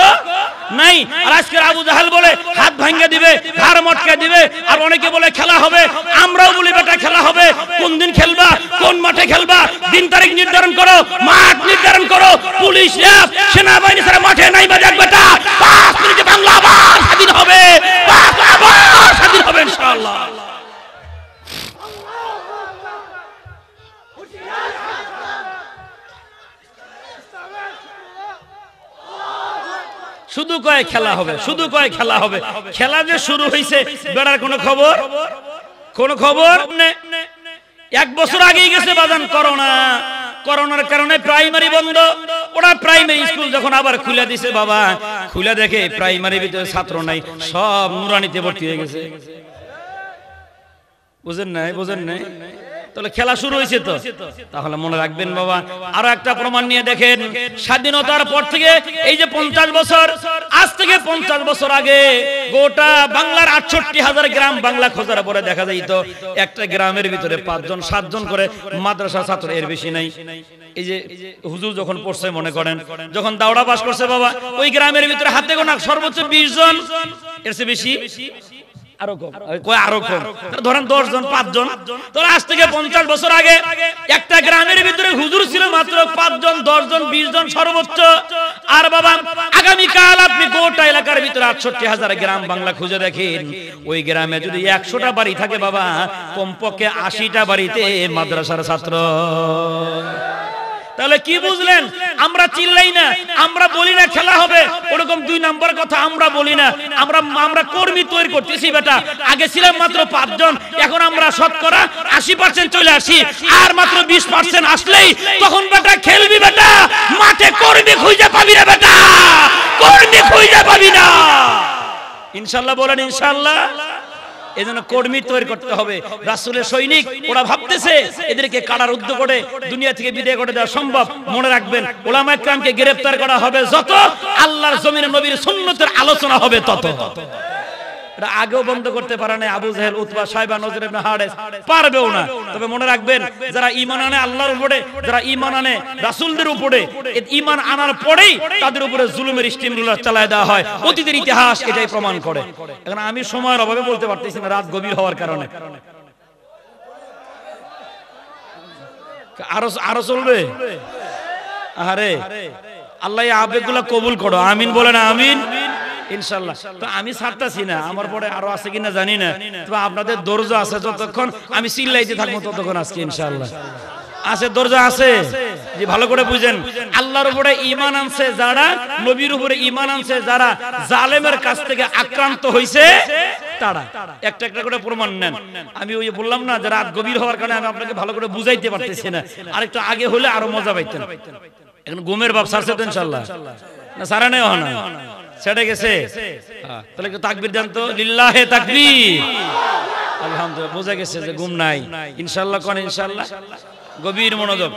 নাই। আর আজকের আবু জাহেল বলে হাত ভাঙিয়ে দিবে, ঘাড় মটকে দিবে। আর অনেকে বলে খেলা হবে, আমরাও বলি বেটা খেলা হবে। কোন দিন খেলবা, কোন মাঠে খেলবা, দিন তারিখ নির্ধারণ করো, মাঠ নির্ধারণ করো। পুলিশ র্যাব সেনাবাহিনী ছাড়া মাঠে নাই বা দেখবে তা 5 মিনিটে বাংলা আবার স্বাধীন হবে, আবার স্বাধীন হবে ইনশাআল্লাহ। শুধু কয় খেলা হবে, শুধু কয় খেলা হবে। খেলা যে শুরু হয়েছে বেড়ার কোনো খবর, কোন খবর নেই। 1 বছর আগেই গেছে বাজান করোনা। করোনার কারণে প্রাইমারি বন্ধ। ওরা প্রাইমারি স্কুল যখন আবার খুলে দিছে, বাবা খুলে দেখে প্রাইমারির ভিতরে ছাত্র নাই, সব নুরানিতে ভর্তি হয়ে গেছে। বুঝেন নাই? বুঝেন নাই? তাহলে খেলা শুরু হয়েছে তো। তাহলে মনে রাখবেন বাবা, আরো একটা প্রমাণ নিয়ে দেখেন। স্বাধীনতার পর থেকে এই যে 50 বছর, আজ থেকে 50 বছর আগে গোটা বাংলার 68,000 গ্রাম বাংলা খোঁজার পরে দেখা যাইত একটা গ্রামের ভিতরে 5 জন 7 জন করে মাদ্রাসা ছাত্র, এর বেশি নাই। এই যে হুজুর যখন পড়ছে, মনে করেন যখন দাওড়া পাস করছে বাবা, ওই গ্রামের ভিতরে হাতে গোনা সর্বোচ্চ 20 জন, এর চেয়ে বেশি আরো কম, আরো কম, ধরেন 10 জন 5 জন। তো আজ থেকে 50 বছর আগে একটা গ্রামের ভিতরে হুজুর ছিল মাত্র 5 জন, 10 জন, 20 জন সর্বোচ্চ। আর বাবা আগামীকাল আপনি গোটা এলাকার ভিতরে 68,000 গ্রাম বাংলা খুঁজে দেখেন, ওই গ্রামে যদি 100টা বাড়ি থাকে বাবা, কমপক্ষে 80টা বাড়িতে মাদ্রাসার ছাত্র। তা তাহলে কি বুঝলেন? আমরা চিল্লাই না, আমরা বলি না খেলা হবে, ওরকম 2 নম্বর কথা আমরা বলি না। আমরা কর্মী তৈরি করতেছি বেটা। আগে ছিলাম মাত্র 5 জন, এখন আমরা শতকরা 80% চলে আসি, আর মাত্র 20% আসলেই তখন বেটা খেলবি বেটা, মাঠে কর্মী খুঁজে পাবি না বেটা, কর্মী খুঁজে পাবি না। ইনশাআল্লাহ বলেন ইনশাআল্লাহ। এজন্য কর্মী তৈরি করতে হবে। রাসূলের সৈনিক ওরা ভাবতেছে এদেরকে কাটার উদ্যোগ করে দুনিয়া থেকে বিদায় করে দেওয়া সম্ভব। মনে রাখবেন, উলামায়ে কেরামকে গ্রেফতার করা হবে যত, আল্লাহর জমিনে নবীর সুন্নতের আলোচনা হবে তত। এটা আগেও বন্ধ করতে পারে না আবু জাহেল, উতবা, শাইবা, নজর ইবনে হারিস, পারবেও না। তবে মনে রাখবেন, যারা ঈমান আনে আল্লাহর উপরে, যারা ঈমান আনে রাসূলদের উপরে, ঈমান আনার পরেই তাদের উপরে জুলুমের স্টিম রুলার চালায় দেওয়া হয়। অতীতের ইতিহাস এটাই প্রমাণ করে। এখন আমি সময়ের অভাবে বলতে পারতেছি না, রাত গভীর হওয়ার কারণে। আরো চলবে? আরে আল্লাহ এই আবেগগুলো কবুল করো, আমিন বলেন আমিন ইনশাআল্লাহ। তো আমি ছাড়তাছি না, আমার পরে আরো আছে কিনা জানি না, তবে আপনাদের ধৈর্য আছে যতক্ষণ আমি চিল্লাইতে থাকবো ততক্ষণ আজকে ইনশাআল্লাহ আছে, ধৈর্য আছে। যে ভালো করে বুঝেন, আল্লাহর উপরে ঈমান আনছে যারা, নবীর উপরে ঈমান আনছে যারা, জালেমের কাছ থেকে আক্রান্ত হইছে তারা। একটা একটা করে প্রমাণ নেন। আমি ওই বললাম না যে রাত গভীর হওয়ার কারণে আমি আপনাকে ভালো করে বুঝাইতে পারতেছি না, আরেকটু আগে হলে আরো মজা পাইতেন। এখন ঘুমের বাপ ছাড়ছে তো ইনশাআল্লাহ? না ছাড়া নেই, হয় না ছেড়ে গেছে? তাহলে একটু তাকবীর দেন তো, লিল্লাহে তাকবীর। আলহামদুলিল্লাহ, বোঝা গেছে যে ঘুম নাই। ইনশাআল্লাহ কোন ইনশাআল্লাহ, গভীর মনোযোগ।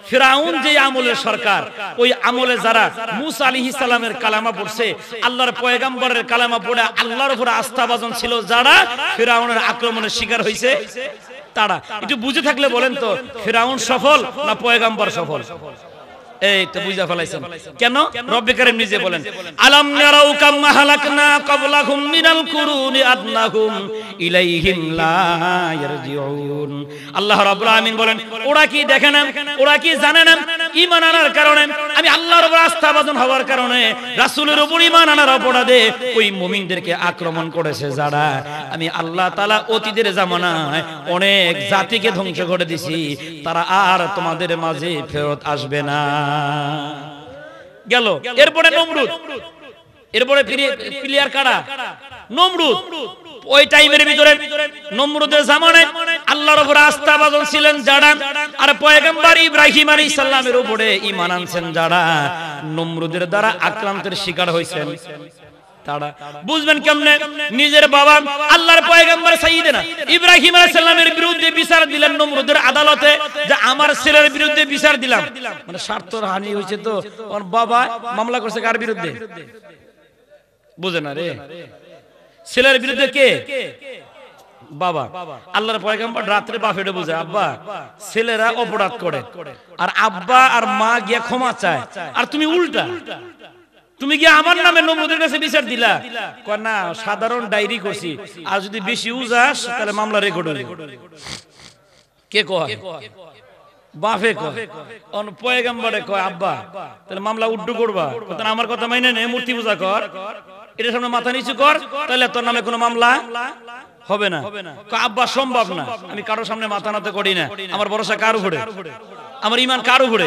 ফিরাউন যে আমলের সরকার, ওই আমলে যারা মুসা আলাইহিস সালামের কালামা পড়ছে, আল্লাহর পয়গম্বরের কালামা পড়ে আল্লাহর উপরে আস্থাভাজন ছিল যারা, ফিরাউনের আক্রমণের শিকার হইছে তারা। একটু বুঝে থাকলে বলেন তো, ফিরাউন সফল না পয়গম্বর সফল? এই তো বুঝা ফেলাইছেন। কেন? রব্বে কারীম নিজে বলেন, আলাম নারাউ কাম হালাকনা ক্বাবলাহুম মিনাল কুরুনি আদনাহুম ইলাইহিম লা ইয়ারজিউন। আল্লাহ রাব্বুল আলামিন বলেন, ওরা কি দেখে না, ওরা কি জানে না, ঈমান আনার কারণে, আমি আল্লাহর উপর আস্থাভাজন হওয়ার কারণে, রাসূলের উপর ঈমান আনার অপরাধে ওই মুমিনদেরকে আক্রমণ করেছে যারা, আমি আল্লাহ তাআলা অতীতের জামানায় অনেক জাতিকে ধ্বংস করে দিছি, তারা আর তোমাদের মাঝে ফেরত আসবে না। গেল। এরপরে নমরুদ, এরপরে প্লেয়ার কারা? নমরুদ। ওই টাইমের ভিতরে নমরুদের জামানায় আল্লাহর উপর আস্থাভাজন ছিলেন যারা, আর পয়গম্বর ইব্রাহিম আলাইহিস সালামের উপরে ঈমান আনছেন যারা, নমরুদের দ্বারা আক্রান্তের শিকার হয়েছেন তারা। বুঝবেন কেমনে? নিজের বাবা আল্লাহর পয়গম্বর সাইয়েদনা ইব্রাহিম আলাইহিস সালামের বিরুদ্ধে বিচার দিলেন নমরুদের আদালতে, যে আমার ছেলের বিরুদ্ধে বিচার দিলাম, মানে স্বার্থের হানি হয়েছে। তো ওর বাবা মামলা করছে কার বিরুদ্ধে? বুঝে না রে, ছেলের বিরুদ্ধে কে? বাবা। আল্লাহর পয়গম্বর রাত্রে বাপেরে বুঝে, আব্বা ছেলেরা অপরাধ করে, আর আব্বা আর মা গিয়া ক্ষমা চায়, আর তুমি উল্টা, তুমি কি আমার নামে নমরুদের কাছে বিচার দিলা? কয় না, সাধারণ ডায়েরি করছি, আর যদি বেশি উজাস তাহলে মামলা রেকর্ড হবে। কে কয়? বাপে কয়। অন পয়গম্বরে কয়, আব্বা তাহলে মামলা উড্ডু করবা? তাহলে আমার কথা মাইনে নে, মূর্তি পূজা কর, এটার সামনে মাথা নিচু কর, তাহলে তোর নামে কোনো মামলা হবে না। আব্বা সম্ভব না, আমি কারোর সামনে মাথা নত করি না, আমার ভরসা কার উপরে? আমার ঈমান কার উপরে?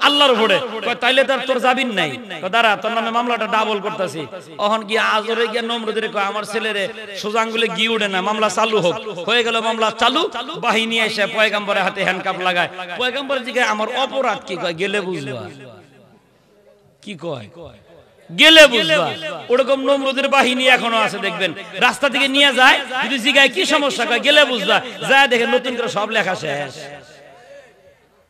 আল্লাহর উপরে। তাইলে তোর জামিন নাই, দাঁড়া তোর নামে মামলাটা ডাবল করতেছি। অহন গিয়ে আজরে গিয়ে নমরুদের কয়, আমার ছেলেরে সোজা আঙ্গুলে গিয়ে উঠে না, মামলা চালু হোক। হয়ে গেল মামলা চালু, বাহিনী এসে পয়গম্বরের হাতে হ্যান্ডকাপ লাগায়। পয়গম্বর দিকে আমার অপরাধ কি? কয় গেলে বুঝবা। কি কয়? গেলে বুঝবা। ওরকম নমরুদের বাহিনী এখনো আছে, দেখবেন রাস্তা থেকে নিয়ে যায়, যদি জিগায় কি সমস্যা, কয় গেলে বুঝবা। যায় দেখে নতুন করে সব লেখা শেষ,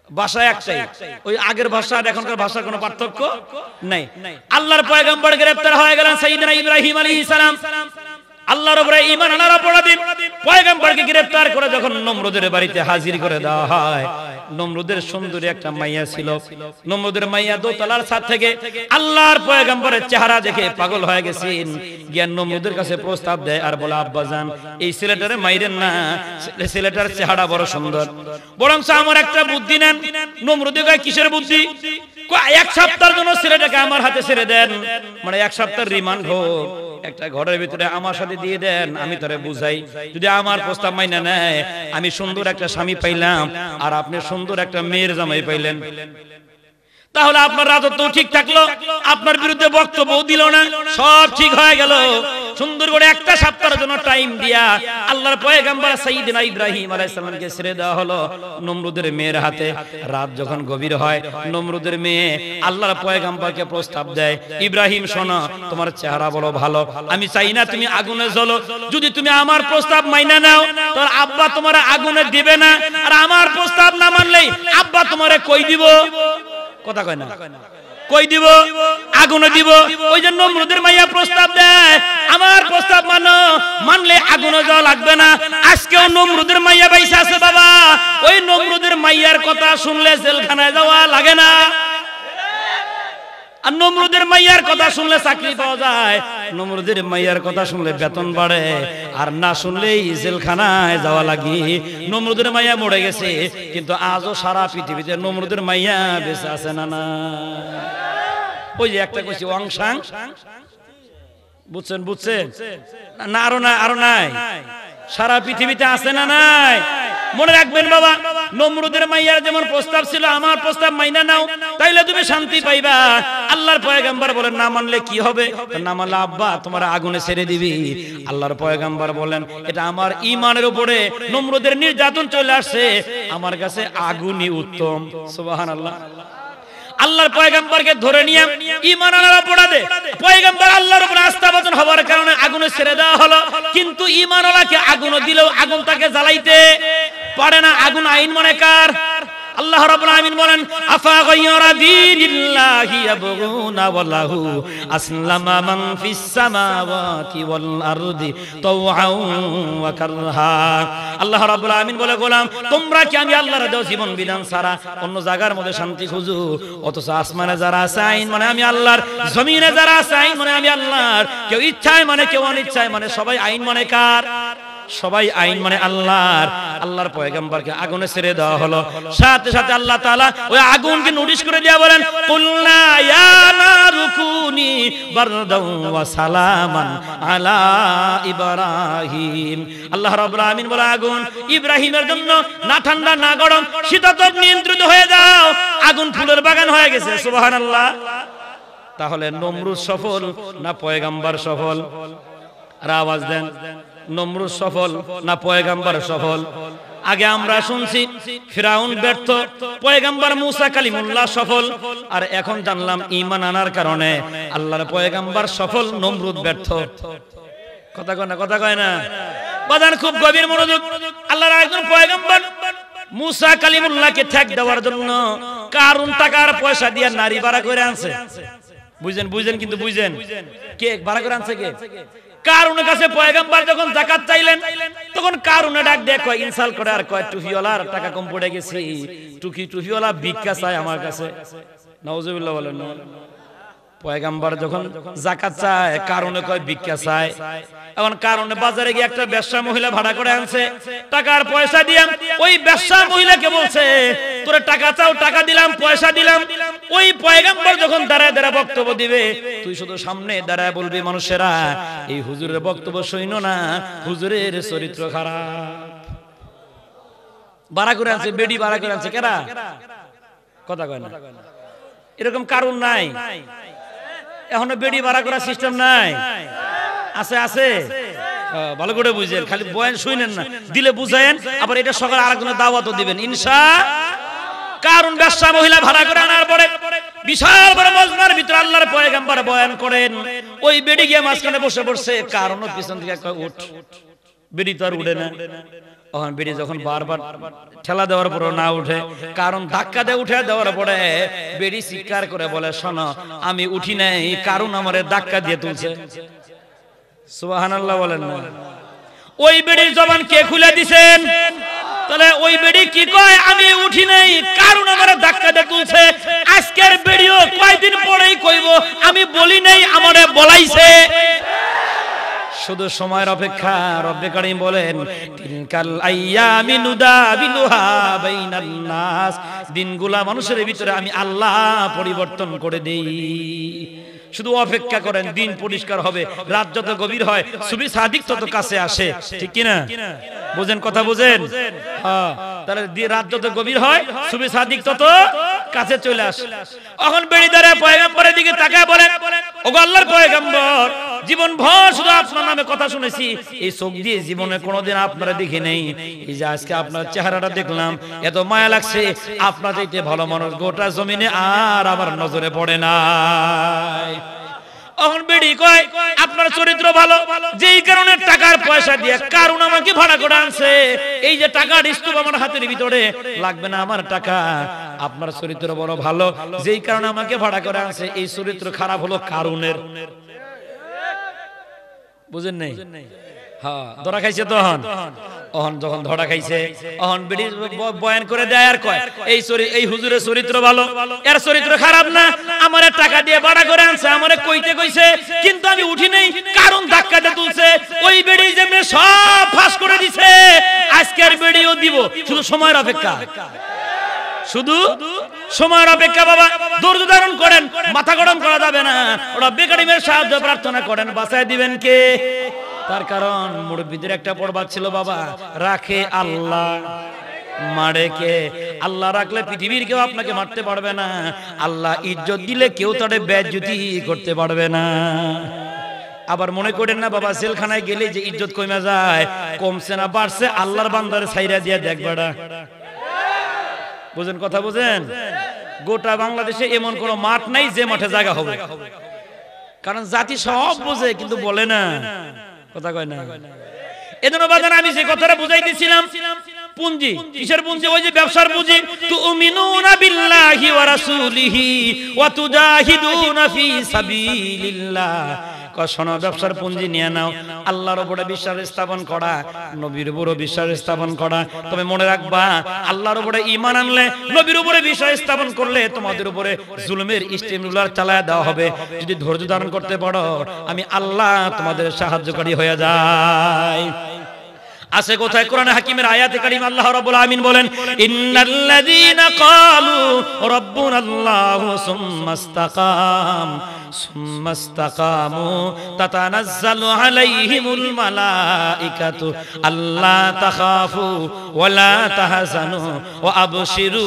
ভাষা একটাই, ওই আগের ভাষা আর এখনকার ভাষার কোনো পার্থক্য নাই। আল্লাহর পয়গম্বর গ্রেফতার হয়ে গেলেন সাইয়েদনা ইব্রাহিম আলাইহিস সালাম। আল্লাহর উপরে ঈমান আনার অপরাধী পয়গম্বরকে গ্রেফতার করে যখন নমরুদের বাড়িতে হাজির করে দেওয়া হয়, নমরুদের সুন্দরী একটা মাইয়া ছিল। নমরুদের মাইয়া দোতলার ছাদ থেকে আল্লাহর পয়গম্বরের চেহারা দেখে পাগল হয়ে গেছেন। জ্ঞান নমরুদের কাছে প্রস্তাব দেয় আর বলে, আব্বাজান এই ছেলেটারে মাইরেন না, ছেলেটার চেহারা বড় সুন্দর, বরং আমার একটা বুদ্ধি নেন। নমরুদে কয়, কিসের বুদ্ধি? এক সপ্তাহের জন্য ছেলেটাকে আমার হাতে ছেড়ে দেন, মানে এক সপ্তাহ রিমান্ড হোক, একটা ঘরের ভিতরে আমার সাথে দিয়ে দেন, আমি তোরে বুঝাই। যদি আমার প্রস্তাব মাইনা নেয়, আমি সুন্দর একটা স্বামী পাইলাম, আর আপনি সুন্দর একটা মেয়ের জামাই পাইলেন। তাহলে আপনার রাজত্ব ঠিক থাকলো, আপনার বিরুদ্ধে বক্তব্য দিল না, সব ঠিক হয়ে গেল। সুন্দর করে একটা সপ্তাহের জন্য টাইম দিয়া আল্লাহর পয়গম্বর সাইয়েদনা ইব্রাহিম আলাইহিস সালামকে ছেড়ে দেওয়া হলো নমরুদের মেয়ের হাতে। রাত যখন গভীর হয়, নমরুদের মেয়ে আল্লাহর পয়গম্বরকে প্রস্তাব দেয়, ইব্রাহিম শোনো, তোমার চেহারা বড় ভালো, আমি চাই না তুমি আগুনে জ্বলো। যদি তুমি আমার প্রস্তাব মাইনা নাও, তোর আব্বা তোমার আগুনে দিবে না, আর আমার প্রস্তাব না মানলেই আব্বা তোমারে কই দিব। কথা কয় না, কই দিব, আগুনে দিব। ওই যে নমরুদের মাইয়া প্রস্তাব দেয়, আমার প্রস্তাব মানো, মানলে আগুনে যাওয়া লাগবে না। আজকেও নমরুদের মাইয়া বাইসা আছে বাবা, ওই নমরুদের মাইয়ার কথা শুনলে জেলখানায় যাওয়া লাগে না। আর নমরুদের মাইয়ার কথা শুনলে চাকরি পাওয়া যায়, নমরুদের মাইয়ার কথা শুনলে বেতন বাড়ে, আর না শুনলেই জেলখানায় যাওয়া লাগে। নমরুদের মাইয়া মরে গেছে, কিন্তু আজও সারা পৃথিবীতে নমরুদের মাইয়া বেঁচে আছে না না। ওই যে একটা কইছি ওয়াংশাং, বুঝছেন বুঝছেন না? আরো নাই, সারা পৃথিবীতে আছে না নাই? মনে রাখবেন বাবা, নমরুদের মাইয়ার যেমন প্রস্তাব ছিল, আমার প্রস্তাব মাইনা নাও, তাইলে তুমি শান্তি পাইবা। আল্লাহর পয়গম্বর বলেন, না মানলে কি হবে? না মানলে আব্বা তোমার আগুনে ছেড়ে দিবি। আল্লাহর পয়গম্বর বলেন, এটা আমার ঈমানের উপরে নমরুদের নির্যাতন চলে আসছে, আমার কাছে আগুনই উত্তম। সুবহানাল্লাহ। আল্লাহর পয়গম্বরকে ধরে নিয়ে ঈমান আনার অপরাধে পয়গম্বর আল্লাহর উপর আস্থাভাজন হওয়ার কারণে আগুনে ছেড়ে দেওয়া হলো। কিন্তু ঈমানওয়ালাকে আগুন দিলেও আগুন তাকে জ্বালাইতে পারে না। আগুন আইন মনে কার? আল্লাহ রাব্বুল আলামিন বলেন, আফা গায়রা দীনিল্লাহি ইয়াবগুনা ওয়ালাহু আসলামা মান ফিস সামাওয়াতি ওয়াল আরদি তাওআন ওয়া কারহা। আল্লাহ রাব্বুল আলামিন বলে, গোলাম তোমরা কি আমি আল্লাহর দেওয়া জীবন বিধান ছাড়া অন্য জায়গার মধ্যে শান্তি খুঁজো? অথচ আসমানে যারা আছে আইন মানে আমি আল্লাহর, জমিনে যারা আছে আইন মানে আমি আল্লাহর। কেউ ইচ্ছায় মানে, কেউ অনিচ্ছায় মানে, সবাই আইন মানে কার? সবাই আইন মানে আল্লাহর। আল্লাহর পয়গম্বরকে আগুনে ছেড়ে দেওয়া হলো, সাথে সাথে আল্লাহ তাআলা ওই আগুনকে নোটিশ করে দিয়া বলেন, কুলনা ইয়া নারু কুনি বারদাও ওয়া সালামান আলা ইব্রাহিম। আল্লাহ রাব্বুল আলামিন বলে, আগুন ইব্রাহিমের জন্য না ঠান্ডা না গরম, শীততাপ নিয়ন্ত্রিত হয়ে যাও। আগুন ফুলের বাগান হয়ে গেছে। সুবহানাল্লাহ। তাহলে নমরুদ সফল না পয়গম্বর সফল? আর আওয়াজ দেন, নমরুদ সফল না পয়গম্বর সফল? আগে আমরা শুনছি ফিরাউন ব্যর্থ, পয়গম্বর মুসা কালিমুল্লাহ সফল, আর এখন জানলাম ঈমান আনার কারণে আল্লাহর পয়গম্বর সফল, নমরুদ ব্যর্থ। কথা কয় না, কথা কয় না বাজান? খুব গভীর মনোযোগ। আল্লাহর একজন পয়গম্বর মুসা কালিমুল্লাহকে ঠেক দেওয়ার জন্য কারুন টাকার পয়সা দিয়ে নারী ভাড়া করে আনছে। বুঝেন বুঝেন কিন্তু বুঝেন, কে ভাড়া করে আনছে? কে? কারুনের কাছে পয়গম্বর যখন যাকাত চাইলেন, তখন কারুনে ডাক দিয়ে কয়, ইনসাল্ট করে আর কয়, টুপিওয়ালার টাকা কম পড়ে গেছে, টুপিওয়ালা ভিক্ষা চায় আমার কাছে। নাউজুবিল্লাহ বলেন। পয়গম্বর যখন যাকাত চায়, কারুনে কয় ভিক্ষা চায়। এখন কারণে বাজারে গিয়ে একটা ব্যবসা মহিলা ভাড়া করে আনছে, টাকার পয়সা দিয়ে ওই ব্যবসা মহিলাকে বলছে, তোরে টাকা চাও, টাকা দিলাম, পয়সা দিলাম। ওই পয়গম্বর যখন দাঁড়ায় দাঁড়ায় বক্তব্য দিবে, তুই শুধু সামনে দাঁড়ায় বলবি, মানুষেরা এই হুজুরের বক্তব্য শুনো না, হুজুরের চরিত্র খারাপ। ভাড়া করে আনছে, বেডি ভাড়া করে আনছে কেরা? কথা কয় না। এরকম কারণ নাই, এখনো বেডি ভাড়া করার সিস্টেম নাই। আছে আছে, ভালো করে বুঝেন, খালি বয়ান শুনেন না, দিলে বুঝায়েন, আবার এটা সকালে আরেকজনের দাওয়াতও দিবেন ইনশাআল্লাহ। কারণ ব্যবসা মহিলা ভাড়া করে আনার পরে বিশাল বড় মজমার ভিতরে আল্লাহর পয়গম্বর বয়ান করেন, ওই বেডি গিয়ে মাঝখানে বসে পড়ছে। কারণও পিছন থেকে কয়, উঠ। বেডি তো আর উঠে না। তখন বেডি যখন বারবার ঠেলা দেওয়ার পরও না উঠে, কারণ ধাক্কা দিয়ে উঠে দেওয়ার পরে বেডি চিৎকার করে বলে, শোনো আমি উঠি নাই, কারণ আমারে ধাক্কা দিয়ে তুলছে। সুবহানাল্লাহ বলেন না? ওই বেডির জবান কে খুলে দিবেন? তাহলে ওই বেডি কি কয়, আমি উঠি নাই, কারণ আমারে ধাক্কা দিয়ে তুলছে। আজকের বেডিও কয়দিন পরেই কইব, আমি বলি নাই, আমারে বলাইছে। শুধু সময়ের অপেক্ষা। রব্বে কারীম বলেন, তিলকাল আইয়ামি নুদাবিলুহা বাইনান নাস, দিনগুলা মানুষের ভিতরে আমি আল্লাহ পরিবর্তন করে দেই। শুধু অপেক্ষা করেন, দিন পরিষ্কার হবে। রাত যত গভীর হয়, সুবি সাদিক তত কাছে আসে, ঠিক কি না? বুঝেন কথা, বুঝেন? হ্যাঁ, তাহলে রাত যত গভীর হয়, সুবি সাদিক তত কাছে চলে আসে। এখন বেড়ি দাঁড়ায় পয়গম্বরের দিকে তাকায় বলে, ওগো আল্লাহর পয়গম্বর, জীবন ভর শুধু আপনার নামে কথা শুনেছি, এই চোখ দিয়ে জীবনে কোনোদিন আপনারা দেখি নেই। এই যে আজকে আপনার চেহারাটা দেখলাম, এত মায়া লাগছে, আপনার চাইতে ভালো মানুষ গোটা জমিনে আর আমার নজরে পড়ে নাই। এখন বেড়ি কয়, আপনার চরিত্র ভালো, যেই কারণে টাকার পয়সা দিয়ে কারণ আমাকে ভাড়া করে আনছে, এই যে টাকার স্তূপ আমার হাতের ভিতরে, লাগবে না আমার টাকা। আপনার চরিত্র বড় ভালো, যেই কারণে আমাকে ভাড়া করে আনছে, এই চরিত্র খারাপ হলো কারণের। বুঝেন নাই? হ্যাঁ, ধরা খাইছে তখন। যখন ধরা খাইছে, বেড়ি বয়ান করে দেয় আর কয়, এই হুজুরের চরিত্র ভালো, এর চরিত্র খারাপ না, আমারে টাকা দিয়ে ভাড়া করে আনছে, আমারে কইতে কইছে, কিন্তু আমি উঠি নাই, কারণ ধাক্কাতে তুলছে। ওই বেড়ি যেমনি সব ফাঁস করে দিছে, আজকের বেড়িও দিব, শুধু সময়ের অপেক্ষা, শুধু সময়ের অপেক্ষা। বাবা ধৈর্য ধারণ করেন, মাথা গরম করা যাবে না। ওরা বেকারিমের সাহায্য প্রার্থনা করেন, বাঁচায় দিবেন কে? তার কারণ মুরব্বিদের একটা প্রবাদ ছিল, বাবা, রাখে আল্লাহ, মারে কে? আল্লাহ রাখলে পৃথিবীর কেউ আপনাকে মারতে পারবে না, আল্লাহ ইজ্জত দিলে কেউ তারে বেইজ্জতি করতে পারবে না। আবার মনে করেন না বাবা, জেলখানায় গেলে যে ইজ্জত কমে যায়, কমছে না বাড়ছে, আল্লাহর বান্দারে ছাইরা দিয়া দেখবেটা। বুঝেন কথা? বুঝেন? গোটা বাংলাদেশে এমন কোন মাঠ নাই যে মাঠে জায়গা হবে, কারণ জাতি সব বোঝে কিন্তু বলে না, কথা কয় না। এজন্য বাজান আমি যে কথাটা বুঝাইতেছিলাম, পুঁজি কিসের পুঁজি? ওই যে ব্যবসার পুঁজি। তুমিনুনা বিল্লাহি ওয়া রাসূলিহি ওয়া তুজাহিদুনা ফি সাবিলিল্লাহ। শোনো, ব্যবসার পুঁজি নিয়ে নাও, আল্লাহর উপরে বিশ্বাস স্থাপন করা, নবীর উপরে বিশ্বাস স্থাপন করা। তবে মনে রাখবা, আল্লাহর উপরে ঈমান আনলে, নবীর উপরে বিশ্বাস স্থাপন করলে তোমাদের উপরে জুলুমের স্টিম রুলার চালায় দেওয়া হবে। যদি ধৈর্য ধারণ করতে পারো, আমি আল্লাহ তোমাদের সাহায্যকারী হয়ে যাই। আছে কোথায়? কোরআনে হাকিমের আয়াতে কারিমা আল্লাহ রাব্বুল আমিন বলেন, ইন্নাল্লাযীনা ক্বালু রাব্বুনাল্লাহু সুম্মাস্তাকামু তাতানাজ্জালু আলাইহিমুল মালাইকাতু আল্লা তাখাফু ওয়া লা তাহজানু ওয়া আবশিরু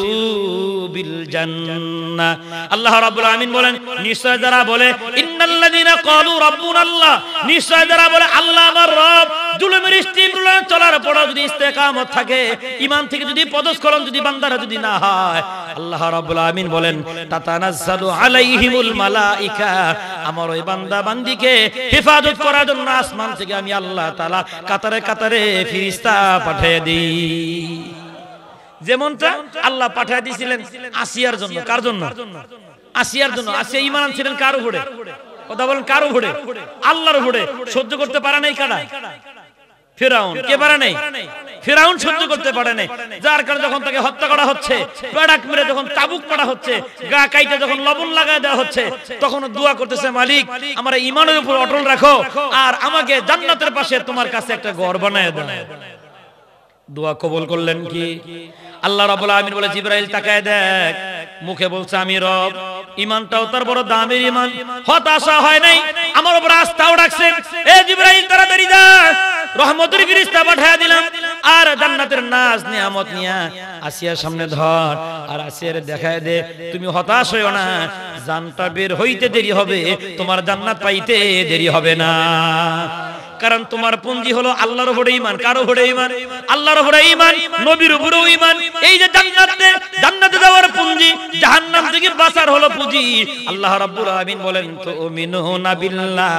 বিল জান্নাহ। আল্লাহ রাব্বুল আমিন বলেন, নিশ্চয় যারা বলে ইন্নাল্লাযীনা ক্বালু রাব্বুনাল্লাহ, নিশ্চয় যারা বলে আল্লাহ আমার রব, জুলুমের স্টিম রুলার চলার পর যদি ইস্তেকামত থাকে, ঈমান থেকে যদি পদস্খলন যদি বান্দারা যদি না হয়, আল্লাহ রাব্বুল আমিন বলেন, তাতানাজ্জালু আলাইহিমুল মালাইকা, আমার ওই বান্দা বান্দিকে হেফাজত করার জন্য আসমান থেকে আমি আল্লাহ তাআলা কাতারে কাতারে ফেরেশতা পাঠিয়ে দিই। যেমনটা আল্লাহ পাঠিয়ে দিয়েছিলেন আসিয়ার জন্য। কার জন্য? আসিয়ার জন্য। আসিয়া ঈমান আনছিলেন কার উপরে? কথা বলেন, কার উপরে? আল্লাহর উপরে। সহ্য করতে পারে নাই কারা? ফিরাউন। কে পারে নাই? ফিরাউন সহ্য করতে পারে নাই, যার কারণে যখন তাকে হত্যা করা হচ্ছে, পেড়াক মেরে যখন তাবুক করা হচ্ছে, গা কাইটে যখন লবণ লাগায় দেওয়া হচ্ছে, তখন দোয়া করতেছে, মালিক আমার ঈমানের উপর অটল রাখো, আর আমাকে জান্নাতের পাশে তোমার কাছে একটা ঘর বানায় দাও। দোয়া কবুল করলেন কি? আল্লাহ রাব্বুল আমিন বলে, জিবরাইল তাকায় দেখ, মুখে বলছে আমি রব, ঈমানটাও তার বড় দামের ঈমান, হতাশা হয় নাই, আমার উপর আস্থাও রাখছে। এ জিবরাইল তাড়াতাড়ি যা, রহমতের ফেরেশতা পাঠিয়ে দিলাম, আর জান্নাতের নাজ নিয়ামত নিয়া আসিয়ার সামনে ধর, আর আসিয়ার দেখায় দে, তুমি হতাশ হইও না, জানটা বের হইতে দেরি হবে, তোমার জান্নাত পাইতে দেরি হবে না। কারণ তোমার পুঁজি হলো আল্লাহর উপরে ঈমান। কার উপরে ঈমান? আল্লাহর উপরে ঈমান, নবীর উপরেও ঈমান। এই যে জান্নাতে যাওয়ার পুঁজি, জাহান্নাম থেকে বাঁচার হলো পুঁজি। আল্লাহ রাব্বুল আমিন বলেন, তুমিনুনা বিল্লাহ,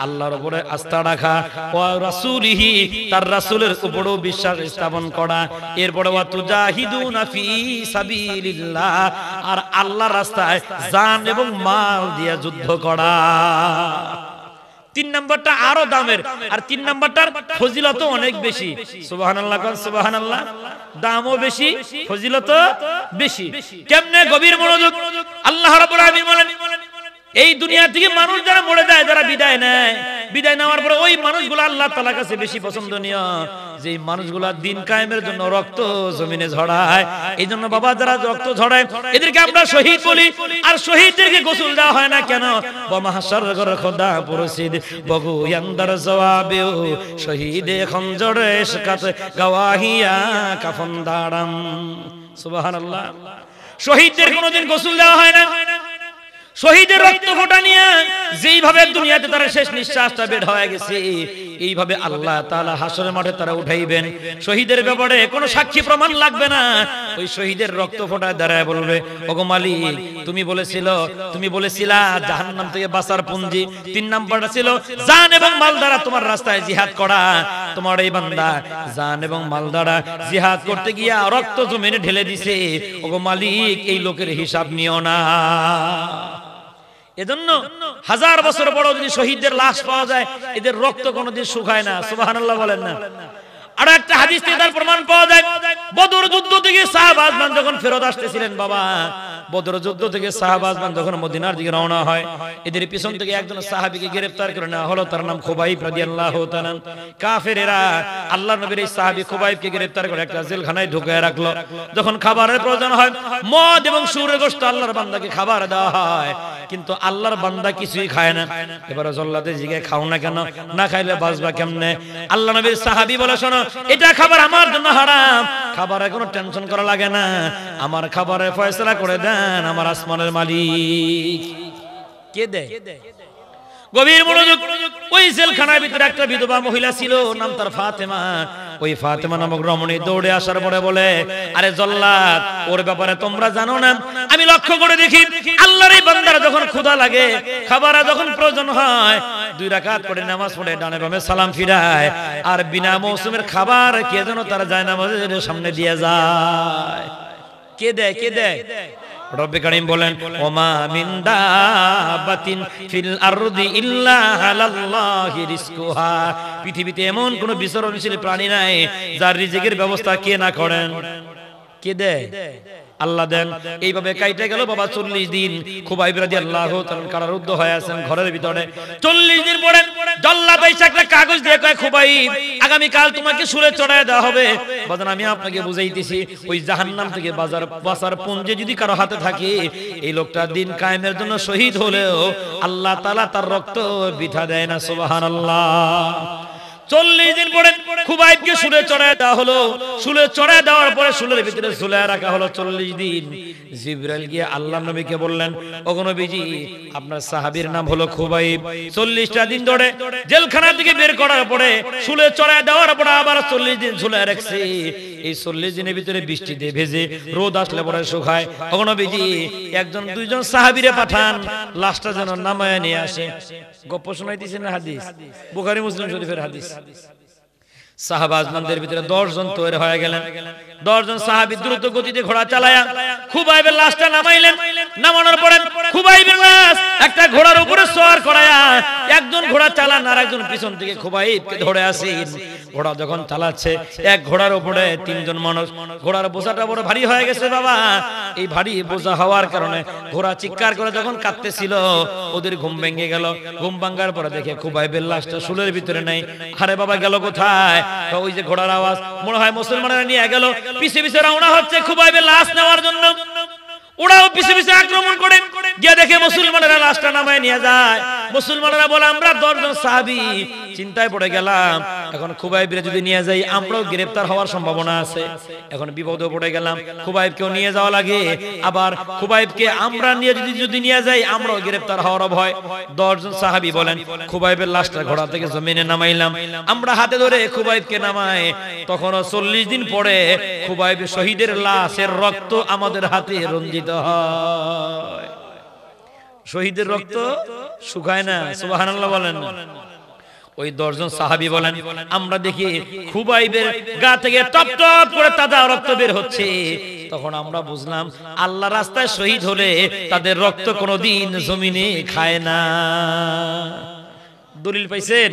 আল্লাহর উপরে আস্থা রাখা, ওয়া রাসূলিহি, তার রাসূলের উপরেও বিশ্বাস স্থাপন করা, এরপরে ওয়া তুজাহিদুনা ফি সাবিলিল্লাহ, আর আল্লাহর রাস্তায় জান এবং মাল দিয়ে যুদ্ধ করা। তিন নাম্বারটা আরো দামের, আর তিন নাম্বারটার ফজিলতও অনেক বেশি। সুবহানাল্লাহ, সুবহানাল্লাহ। দামও বেশি, ফজিলতও বেশি। কেমনে? গভীর মনোযোগ। আল্লাহ রাব্বুল আমিন বলেন, এই দুনিয়া থেকে মানুষ যারা মরে যায়, যারা বিদায় নেয়, বিদায় নেওয়ার পরে ওই মানুষগুলো আল্লাহ তাআলার কাছে বেশি পছন্দনীয়, যে মানুষগুলা দিন কায়েমের জন্য রক্ত জমিনে ঝরায়। এই জন্য বাবা, যারা রক্ত ঝরায় এদেরকে আমরা শহীদ বলি। আর শহীদদেরকে গোসল দেওয়া হয় না কেন? বমাহাশর গর খোদা পুরসিদ বগু ইয়ান্দার জওয়াবেও শহীদে খঞ্জরে ইশকাত গওয়াহিয়া কাফন দারাম। সুবহানাল্লাহ। শহীদদের কোনোদিন গোসল দেওয়া হয় না। শহীদের রক্ত ফোঁটা নিয়ে যেইভাবে দুনিয়াতে তারা শেষ নিঃশ্বাসটা বের হয়ে গেছে, এইভাবে আল্লাহ তাআলা হাসরের মাঠে তারা উঠাইবেন। শহীদের ব্যাপারে কোনো সাক্ষী প্রমাণ লাগবে না, ওই শহীদের রক্ত ফোঁটায় দাঁড়ায় বলবে, ওগো মালিক, তুমি বলেছিলা জাহান্নাম থেকে বাঁচার পুঞ্জি 3 নাম্বারটা ছিল জান এবং মাল দ্বারা তোমার রাস্তায় জিহাদ করা। তোমার এই বান্দা জান এবং মাল দ্বারা জিহাদ করতে গিয়া রক্ত জমিনে ঢেলে দিছে। ওগো মালিক, এই লোকের হিসাব নিও না। এজন্য 1000 বছর পরও যদি শহীদদের লাশ পাওয়া যায়, এদের রক্ত কোনোদিন শুকায় না। সুবহানাল্লাহ বলেন না। আর একটা হাদিস থেকে তার প্রমাণ পাওয়া যায়, বদর যুদ্ধ থেকে সাহাবাজমান যখন ফেরত আসতেছিলেন, বাবা বদর যুদ্ধ থেকে সাহাবাজমান যখন মদিনার দিকে রওনা হয়, এদের পিছন থেকে একজন সাহাবীকে গ্রেফতার করে নেওয়া হলো, তার নাম খুবাইব রাদিয়াল্লাহু তাআলা। কাফেরেরা আল্লাহর নবীর এই সাহাবী খুবাইবকে গ্রেফতার করে একটা জেলখানায় ঢুকিয়ে রাখলো। যখন খাবারের প্রয়োজন হয়, মদ এবং সুরের গোশত আল্লাহর বান্দাকে খাবার দেওয়া হয়, কিন্তু আল্লাহর বান্দা কিছুই খায় না। এবারে জল্লাদে জিগে, খাও না কেন? না খাইলে বাঁচবা কেমনে? আল্লাহ নবীর সাহাবী বলে, শোনো, এটা খাবার আমার জন্য হারাম, খাবারে কোনো টেনশন করা লাগে না, আমার খাবারের ফয়সালা করে দেন আমার আসমানের মালিক। কে দেয়? গভীর মনোযোগ। ওই জেলখানার ভিতরে একটা বিধবা মহিলা ছিল, নাম তার ফাতেমা। ওই ফাতেমা নামক রমণী দৌড়ে আসার পরে বলে, আরে জল্লাদ, ওর ব্যাপারে তোমরা জানো না? আমি লক্ষ্য করে দেখি আল্লাহর এই বান্দারা যখন ক্ষুধা লাগে, খাবার যখন প্রয়োজন হয়, 2 রাকাত করে নামাজ পড়ে ডানে বামে সালাম ফিরায়, আর বিনা মৌসুমের খাবার কে যেন তারা যায় নামাজের সামনে দিয়ে যায়। কে দেয়? কে দেয়? রব্বে কারীম বলেন, ওমা মিন দাবাতিন ফিল আরদি ইল্লা আলাল্লাহি রিজকুহা। পৃথিবীতে এমন কোন বিচরণশীল প্রাণী নাই যার রিজিকের ব্যবস্থা কে না করেন। কে দেয়? আল্লাহ দেন। এইভাবে কাইটে গেল বাবা 40 দিন। খুবাইব রাদিয়াল্লাহু তাআলা কারারুদ্ধ হয়ে আছেন ঘরের ভিতরে। 40 দিন পরে জল্লাদ এসে একটা কাগজ দিয়ে কয়, খুবাইব, আগামী কাল তোমাকে শুলে চড়ায় দেওয়া হবে। বাজান, আমি আপনাকে বুঝাইতেছি, ওই জাহান্নাম থেকে বাঁচার পুঞ্জি যদি কারো হাতে থাকে, এই লোকটা দিন কায়েমের জন্য শহীদ হলেও আল্লাহ তাআলা তার রক্ত বৃথা দেয় না। সুবহানাল্লাহ। 40 দিন পরে খুবাইবকে শুলে চড়ায় দেওয়া হলো। শুলে চড়ায় দেওয়ার পরে শুলের ভিতরে ঝুলায় রাখা হলো 40 দিন। জিবরাইল গিয়ে আল্লাহর নবীকে বললেন, ওগো নবীজি, আপনার সাহাবীর নাম হলো খুবাইব। 40টা দিন ধরে জেলখানা থেকে বের করার পরে শুলে চড়ায় দেওয়ার পরে আবার 40 দিন ঝুলায় রাখছে। এই 40 দিনের ভিতরে বৃষ্টিতে ভেজে, রোদ আসলে পরে শুকায়। ওগো নবীজি, 1-2জন সাহাবীরে পাঠান, লাশটা যেন নামায় নিয়ে আসে। গপ্প শোনাইতেছেন না হাদিস, বুখারী মুসলিম শরীফের হাদিস। সাহাবাজমানদের ভিতরে 10 জন তৈরি হয়ে গেলেন। 10 জন সাহাবী দ্রুত গতিতে ঘোড়া চালায়া খুবাইবের লাশটা নামাইলেন। নামানোর পরে খুবাইবের লাশ একটা ঘোড়ার উপরে সওয়ার করায়া একজন ঘোড়া চালান, আর একজন পিছন থেকে খুবাইবকে ধরে আসেন। ঘোড়া যখন চালাচ্ছে, এক ঘোড়ার উপরে 3 জন মানুষ। ঘোড়ার বোঝাটা বড় ভারী হয়ে গেছে বাবা। এই ভারী বোঝা হওয়ার কারণে ঘোড়া চিৎকার করে যখন কাঁদতেছিল, ওদের ঘুম ভেঙে গেল। ঘুম ভাঙার পরে দেখে খুবাইবের লাশটা শুলের ভিতরে নাই। আরে বাবা, গেল কোথায়? ওই যে ঘোড়ার আওয়াজ, মনে হয় মুসলমানেরা নিয়ে গেল। পিছে পিছে রওনা হচ্ছে খুবাইবের লাশ নেওয়ার জন্য। ওরাও পিছে পিছে আক্রমণ করে গিয়ে দেখে মুসলমানেরা লাশটা নামায় নিয়ে যায়। মুসলমানেরা বলে, আমরা 10 জন সাহাবী চিন্তায় পড়ে গেলাম, এখন খুবাইবরে যদি নিয়ে যাই আমরাও গ্রেফতার হওয়ার সম্ভাবনা আছে। এখন বিপদে পড়ে গেলাম, খুবাইবকেও নিয়ে যাওয়া লাগে, আবার খুবাইবকে আমরা যদি নিয়ে যাই আমরাও গ্রেফতার হওয়ার ভয়। 10 জন সাহাবী বলেন, খুবাইবের লাশটা ঘোড়া থেকে জমিনে নামাইলাম, আমরা হাতে ধরে খুবাইবকে নামাই। তখনও 40 দিন পরে খুবাইব শহীদের লাশের রক্ত আমাদের হাতে রঞ্জিত হয়। শহীদের রক্ত শুকায় না। সুবহানাল্লাহ বলেন। ওই 10 জন সাহাবী বলেন, আমরা দেখি খুবাইবের গা থেকে টপ টপ করে তাজা রক্ত বের হচ্ছে। তখন আমরা বুঝলাম, আল্লাহ রাস্তায় শহীদ হলে তাদের রক্ত কোনোদিন জমিনে খায় না। দলিল পাইছেন?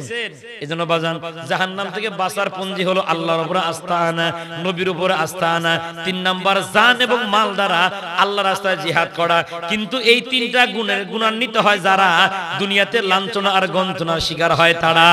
এজন্য বাজান, জাহান্নাম থেকে বাঁচার পুঞ্জি হলো আল্লাহর উপরে আস্থা আনা, নবীর উপরে আস্থা আনা। 3 নাম্বার জান এবং মাল দ্বারা আল্লাহর রাস্তায় জিহাদ করা। কিন্তু এই 3টা গুণান্বিত হয় যারা দুনিয়াতে লাঞ্ছনা আর গঞ্জনার শিকার হয় তারা।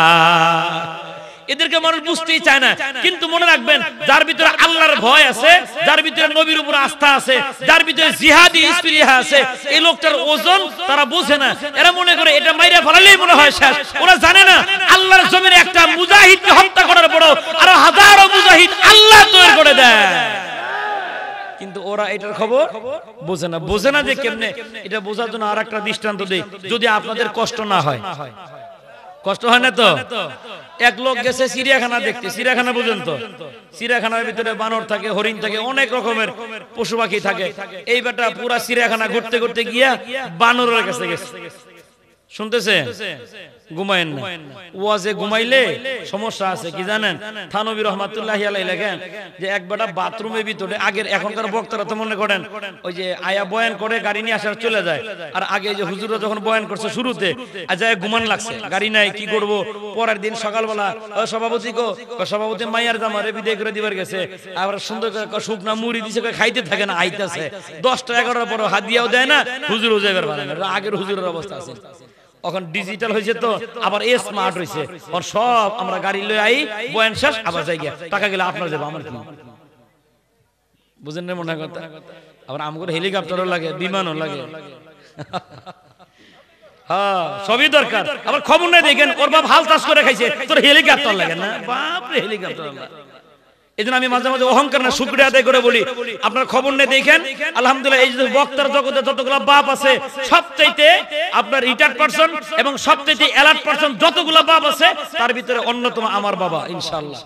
এদেরকে মানুষ বুঝতেই চায় না। কিন্তু মনে রাখবেন, যার ভিতরে আল্লাহর ভয় আছে, যার ভিতরে নবীর উপর আস্থা আছে, যার ভিতরে জিহাদি স্পিরিট আছে, এই লোকটার ওজন তারা বোঝে না। এরা মনে করে এটা মাইরা ফেলালেই মনে হয় শেষ। ওরা জানে না আল্লাহর জমিনে একটা মুজাহিদকে হত্যা করার পর আরো হাজারো মুজাহিদ আল্লাহ তৈরি করে দেয়। কিন্তু ওরা এটার খবর বোঝে না যে কেমনে এটা বোঝার জন্য আর একটা দৃষ্টান্ত দেই, যদি আপনাদের কষ্ট না হয়। কষ্ট হয় না তো? এক লোক গেছে চিড়িয়াখানা দেখতে, চিড়িয়াখানা বুঝেন তো, চিড়িয়াখানার ভিতরে বানর থাকে, হরিণ থাকে, অনেক রকমের পশু পাখি থাকে। এই বেটা পুরা চিড়িয়াখানা ঘুরতে ঘুরতে গিয়া বানরের কাছে গেছে। শুনতেছে? ঘুমায়েন না, ওয়াজে ঘুমাইলে সমস্যা আছে। কি জানেন? থানবী রহমাতুল্লাহি আলাইহি লেখেন যে এক বেটা বাথরুমের ভিতরে, আগের এখনকার বক্তারা তো মনে করেন ওই যে আয়া বয়ান করে গাড়ি নিয়ে আসার চলে যায়, আর আগে যে হুজুররা যখন বয়ান করছে শুরুতে আজায় ঘুমান লাগছে, গাড়ি নাই, কি করব। পরের দিন সকালবেলা সভাপতি সভাপতি মাইয়ার জামারে বিদায় করে দিবার গেছে, আবার সুন্দর করে শুকনা মুড়ি দিছে, খাইতে থাকে না, আইতাছে 10টা 11টার পর হাদিয়াও দেয় না, হুজুর যাইবার পারে না। আগের হুজুরের অবস্থা আছে। এখন ডিজিটাল হয়েছে তো, আবার স্মার্ট হয়েছে, সব আমরা গাড়ি লই আই, বয়ান শেষ, আবার যাই গিয়া টাকা গেলে আপনার যাবো, আমার কি বুঝেন না মনে কথা। আবার আমাদের হেলিকপ্টারও লাগে, বিমানও লাগে, হ্যাঁ সবই দরকার। আবার খবর নেই দেখেন ওর বাপ হাল চাষ করে খাইছে, তোর হেলিকপ্টার লাগে না? বাপরে হেলিকপ্টার। এজন্য আমি মাঝে মাঝে অহংকার না, শুকরিয়া আদায় করে বলি, আপনার খবর নেই দেখেন আলহামদুলিল্লাহ, এই যে বক্তার জগতে যতগুলো বাপ আছে, সবচাইতে আপনার রিটায়ার্ড পারসন এবং সবচাইতে অ্যালার্ট পারসন যতগুলো বাপ আছে, তার ভিতরে অন্যতম আমার বাবা, ইনশাআল্লাহ।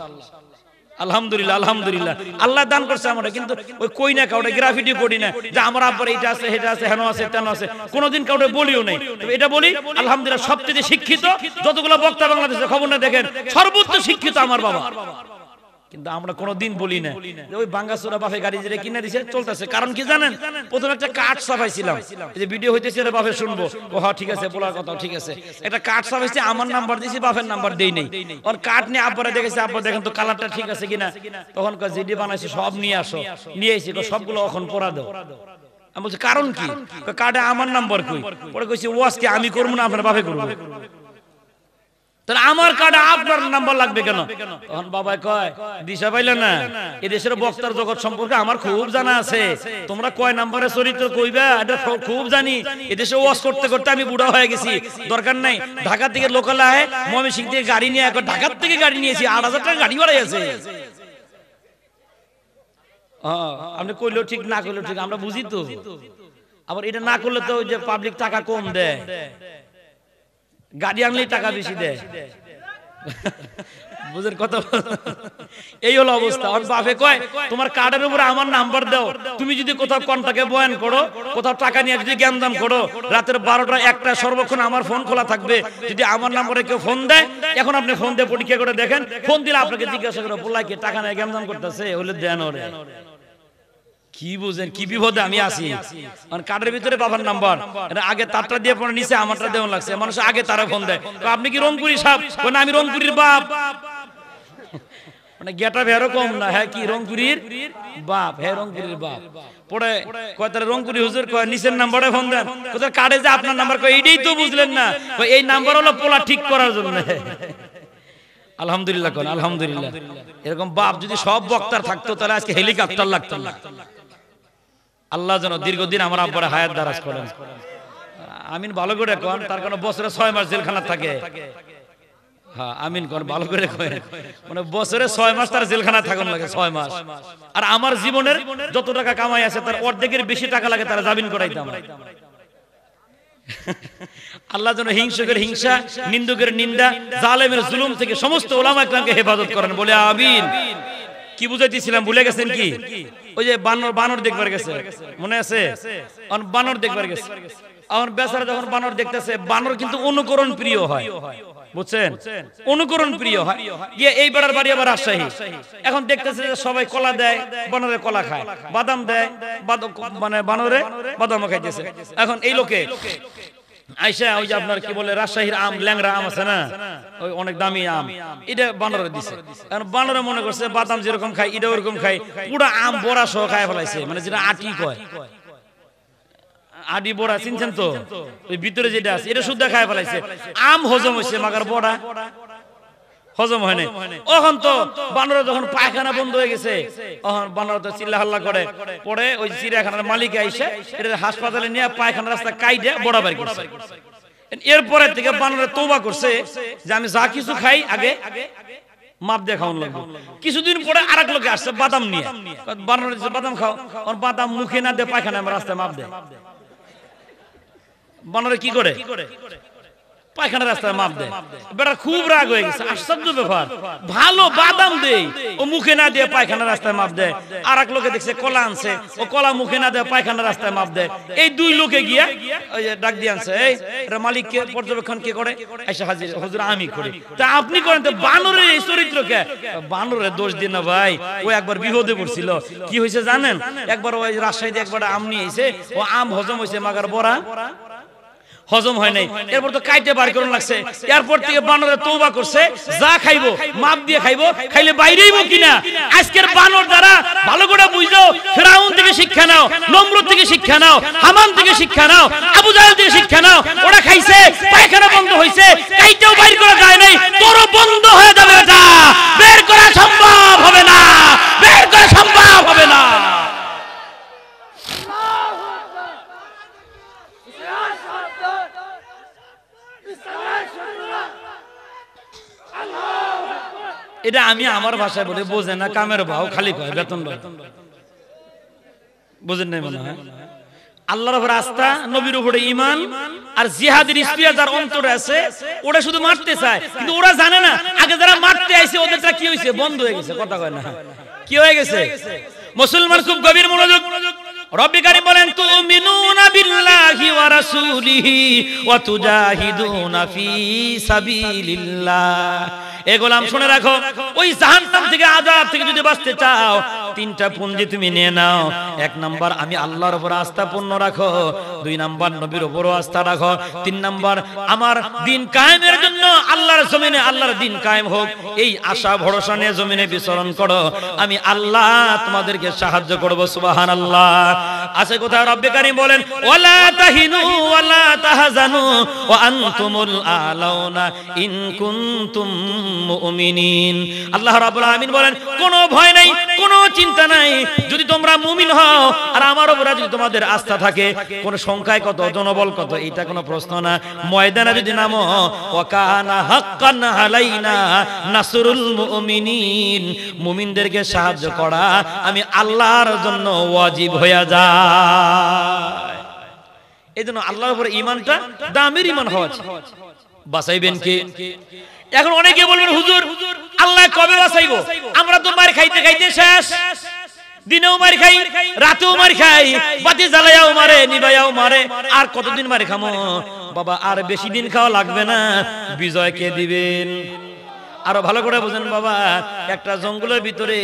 আলহামদুলিল্লাহ, আলহামদুলিল্লাহ, আল্লাহ দান করছে আমরা। কিন্তু ওই কই না কাউরে গ্রাফিটি করি না যে আমার আব্বার এটা আছে, এটা আছে, হেন আছে, তেন আছে, কোনোদিন কাউরে বলিও নাই। তবে এটা বলি আলহামদুলিল্লাহ, সবচেয়ে শিক্ষিত যতগুলো বক্তা বাংলাদেশে, খবর না দেখেন, সর্বোচ্চ শিক্ষিত আমার বাবা। কিন্তু আমরা কোনোদিন বলি না ওই বাঙ্গাসুরা বাপে গাড়ি যেটা কিনে দিছে চলতেছে। কারণ কি জানেন? প্রথমে একটা কার্ড ছাপাইছিলাম, এই যে ভিডিও হইতেছে এটা বাপে শুনবো, ও হ্যাঁ ঠিক আছে, বলার কথা ঠিক আছে। একটা কার্ড ছাপাইছে, আমার নাম্বার দিয়েছি, বাপের নাম্বার দেই নেই। ওর কার্ড নিয়ে আব্বারে দেখেছে, আব্বা দেখেন তো কালারটা ঠিক আছে কিনা। তখন কয় জিডি বানাইছে, সব নিয়ে আসো, নিয়ে এসে সবগুলো এখন পড়া দাও। আমি বলছি কারণ কি? কার্ডে আমার নাম্বার কই? পরে কইছি ওয়াজকে আমি করবো না, আপনার বাপে করবো। তাহলে আমার কার্ডে আপনার নাম্বার লাগবে কেন? তখন বাবা কয় দিশা পাইলে না, এই দেশের বক্তার জগৎ সম্পর্কে আমার খুব জানা আছে, তোমরা কয় নাম্বারের চরিত্র কইবা এটা খুব জানি। এদেশে ওয়াজ করতে করতে আমি বুড়া হয়ে গেছি, দরকার নাই। ঢাকা থেকে লোকাল আয়, ময়মনসিংহ থেকে গাড়ি নিয়ে, ঢাকার থেকে গাড়ি নিয়েছি, 8,000 টাকা গাড়ি ভাড়াই আছে। আপনি কইলেও ঠিক, না কইলেও ঠিক, আমরা বুঝি তো। আবার এটা না করলে তো ওই যে পাবলিক টাকা কম দেয়, গাড়ি আনলেই টাকা বেশি দেয়, বুঝেন কথা। এই হলো অবস্থা। ওর বাপে কয় তোমার কার্ডের উপরে আমার নাম্বার দাও, তুমি যদি কোথাও কন্টাক্টে বয়ান করো, কোথাও টাকা নিয়ে যদি জ্ঞানদান করো, রাতের 12টা 1টা সর্বক্ষণ আমার ফোন খোলা থাকবে। যদি আমার নম্বরে কেউ ফোন দেয়, এখন আপনি ফোন দিয়ে পরীক্ষা করে দেখেন, ফোন দিলে আপনাকে জিজ্ঞাসা করে বললাই কি টাকা নিয়ে জ্ঞানদান করতেছে, হলে দেন ওরে। কি বুঝেন কি বিপদে আমি আছি। মানে কার্ডের ভিতরে বাবার নাম্বার, আগে তারটা দিয়ে পরে নিচে আমারটা দেওয়া লাগছে। মানুষ আগে তারা ফোন দেয়, আপনি কি রংপুরি সাপ? না আমি রংপুরির বাপ। মানে গেটা এরকম না, হ্যাঁ কি রংপুরির বাপ, হ্যাঁ রংপুরির বাপ। পরে কয় তারা রংপুরি হুজুর, কয় নিচের নাম্বারে ফোন দেন, কোথায় কার্ডে যে আপনার নাম্বার, কয় এইটাই তো বুঝলেন না, এই নাম্বার হলো পোলা ঠিক করার জন্য। আলহামদুলিল্লাহ কোন আলহামদুলিল্লাহ। এরকম বাপ যদি সব বক্তার থাকতো তাহলে আজকে হেলিকপ্টার লাগতো না। আল্লাহ যেন দীর্ঘদিন আমার আব্বার হায়াত দারাজ করেন, আমিন। ভালো করে কোন, তার কারণে বছরে 6 মাস জেলখানা থাকে। হ্যাঁ আমিন কোন, ভালো করে কয়, মানে বছরে 6 মাস তার জেলখানা থাকুন লাগে, 6 মাস। আর আমার জীবনের যত টাকা কামাই আছে তার অর্ধেকের বেশি টাকা লাগে তারা জামিন করাইতাম। আল্লাহ যেন হিংসুকের হিংসা, নিন্দুকের নিন্দা, জালেমের জুলুম থেকে সমস্ত উলামা ইকরামকে হেফাজত করেন, বলে আমিন। কি বুঝাইতেছিলাম ভুলে গেছেন কি? ওই যে বানর দেখবার গেছে, মনে আছে? বানর দেখবার গেছে, আমার বেচারা যখন বানর দেখতেছে, বানর কিন্তু অনুকরণ প্রিয় হয়, বুঝছেন? অনুকরণ প্রিয় হয়। গিয়ে এই বেড়ার বাড়ি আবার রাজশাহী, এখন দেখতেছে যে সবাই কলা দেয়, বানরে কলা খায়, বাদাম দেয়, মানে বানরে বাদামও খাইতেছে। এখন এই লোকে আইসা ওই যে আপনার কি বলে রাজশাহীর আম, ল্যাংরা আম আছে না, ওই অনেক দামি আম, এটা বানরে দিছে। কারণ বানরে মনে করছে বাদাম যেরকম খায় এটা ওরকম খায়, পুরো আম বড়া সহ খায় ফেলাইছে, মানে যেটা আটি কয়, আডি বড়া চিনছেন তো, ওই ভিতরে যেটা আছে এটা শুদ্ধ খায় ফেলাইছে। আম হজম হয়েছে, মাগার বড়া হজম হয় না। ওখান তো বানর যখন পায়খানা বন্ধ হয়ে গেছে, তখন বানর তো চিল্লা হাল্লা করে, পরে ওই চিড়িয়াখানার মালিক আইসে এটা হাসপাতালে নিয়ে পায়খানা রাস্তা কাইটে বড়া বাড়ি করছে। এরপরে থেকে বানরে তওবা করছে যে আমি যা কিছু খাই আগে মাপ দিয়ে খাওয়ান লাগবে। কিছুদিন পরে আরেক লোকে আসছে বাদাম নিয়ে, বানানো বাদাম খাও, আর বাদাম মুখে না দিয়ে পায়খানা রাস্তায় মাপ দেয়। বানরে কি করে? পায়খানা রাস্তায় মাপ দেয়। বেটা খুব রাগ হয়ে গেছে, আশ্চর্য ব্যাপার, ভালো বাদাম দেই ও মুখে না দিয়ে পায়খানা রাস্তায় মাপ দেয়। আর এক লোকে দেখছে কলা আনছে, ও কলা মুখে না দিয়ে পায়খানা রাস্তায় মাপ দেয়। এই দুই লোকে গিয়া ওই ডাক দিয়ে আনছে, এই মালিককে পর্যবেক্ষণ কে করে? আইসা হাজির, হুজুর আমি করি। তা আপনি করেন তো? বানরের এই চরিত্রকে বানরের দোষ দিন না ভাই, ও একবার বিপদে পড়ছিল। কি হয়েছে জানেন? একবার ওই রাজশাহীতে একবার আম নিয়ে এসে, ও আম হজম হয়েছে, মাগার বড়া হজম হয় নাই। এরপর তো কাইটে বার করুন লাগছে। এরপর থেকে বানরে তওবা করছে, যা খাইবো মাপ দিয়ে খাইবো, খাইলে বাইরেইবো কিনা। আজকের বানর দ্বারা ভালো করে বুঝলো, ফিরাউন থেকে শিক্ষা নাও, নমরুদ থেকে শিক্ষা নাও, হামান থেকে শিক্ষা নাও, আবু জাহেল থেকে শিক্ষা নাও। ওরা খাইছে, পায়খানা বন্ধ হইছে, কাইটেও বাইর করা যায় নাই। তোরও বন্ধ হয়ে যাবে, এটা বের করা সম্ভব হবে না, বের করা সম্ভব হবে না। এটা আমি আমার ভাষায় বলি, বোঝে না, কামের ভাও খালি কয়, বেতন ভাই বোঝেন নাই মনে হয়। আল্লাহর উপর আস্থা, নবীর উপরে ঈমান আর জিহাদের স্পিয়া যার অন্তরে আছে, ওরা শুধু মারতে চায়, কিন্তু ওরা জানে না আগে যারা মারতে আইছে ওদেরটা কি হইছে, বন্ধ হয়ে গেছে। কথা কয় না, কি হয়ে গেছে? মুসলমান খুব গভীর মনোযোগ। রব্বি কারীম বলেন, তুমিনুনা বিল্লাহি ওয়া রাসূলিহি ওয়া তুজাহিদুনা ফি সাবিলিল্লাহ। এ গোলাম শুনে রাখো, ওই জাহান্নাম থেকে, আযাব থেকে যদি বাঁচতে চাও, তিনটা পুঞ্জি তুমি নিয়ে নাও। এক নাম্বার, আমি আল্লাহর উপর আস্থা পূর্ণ রাখো। দুই নাম্বার, নবীর উপর আস্থা রাখো। তিন নাম্বার, আমার দিন কায়েমের জন্য আল্লাহর জমিনে আল্লাহর দিন কায়েম হোক, এই আশা ভরসা নিয়ে জমিনে বিচরণ করো। আমি আল্লাহ তোমাদেরকে সাহায্য করব। সুবহানাল্লাহ। আছে কোথায়? রব্বি কারীম বলেন, ওয়ালা তাহিনু ওয়ালা তাহজানু ওয়া আনতুমুল আলাউনা ইন কুনতুম মুমিনিন। আল্লাহ রাব্বুল আলামিন বলেন, কোনো ভয় নাই, কোনো চিন্তা নাই, যদি তোমরা মুমিন হও আর আমার উপরে যদি তোমাদের আস্থা থাকে। কোন সংখ্যায় কত, জনবল কত, এটা কোনো প্রশ্ন না। ময়দানে যদি নামো, ওয়া কানা হাক্কান আলাইনা নাসরুল মুমিনিন, মুমিনদেরকে সাহায্য করা আমি আল্লাহর জন্য ওয়াজিব হয়ে যায়। এইজন্য আল্লাহর উপরে ঈমানটা দামের ঈমান হওয়া চাই। বাঁচাইবেন কে? এখন অনেকে বলবেন, হুজুর আল্লাহ কবে বাঁচাইবো? আমরা তো মার খাইতে খাইতে শেষ, দিনেও মার খাই, রাতেও মার খাই, বাতি জ্বালাইয়াও মারে, নিবাইয়াও মারে, আর কতদিন মার খামো? বাবা আর বেশি দিন খাওয়া লাগবে না, বিজয় কে দিবেন? আরো ভালো করে বুঝেন বাবা, একটা জঙ্গলের ভিতরে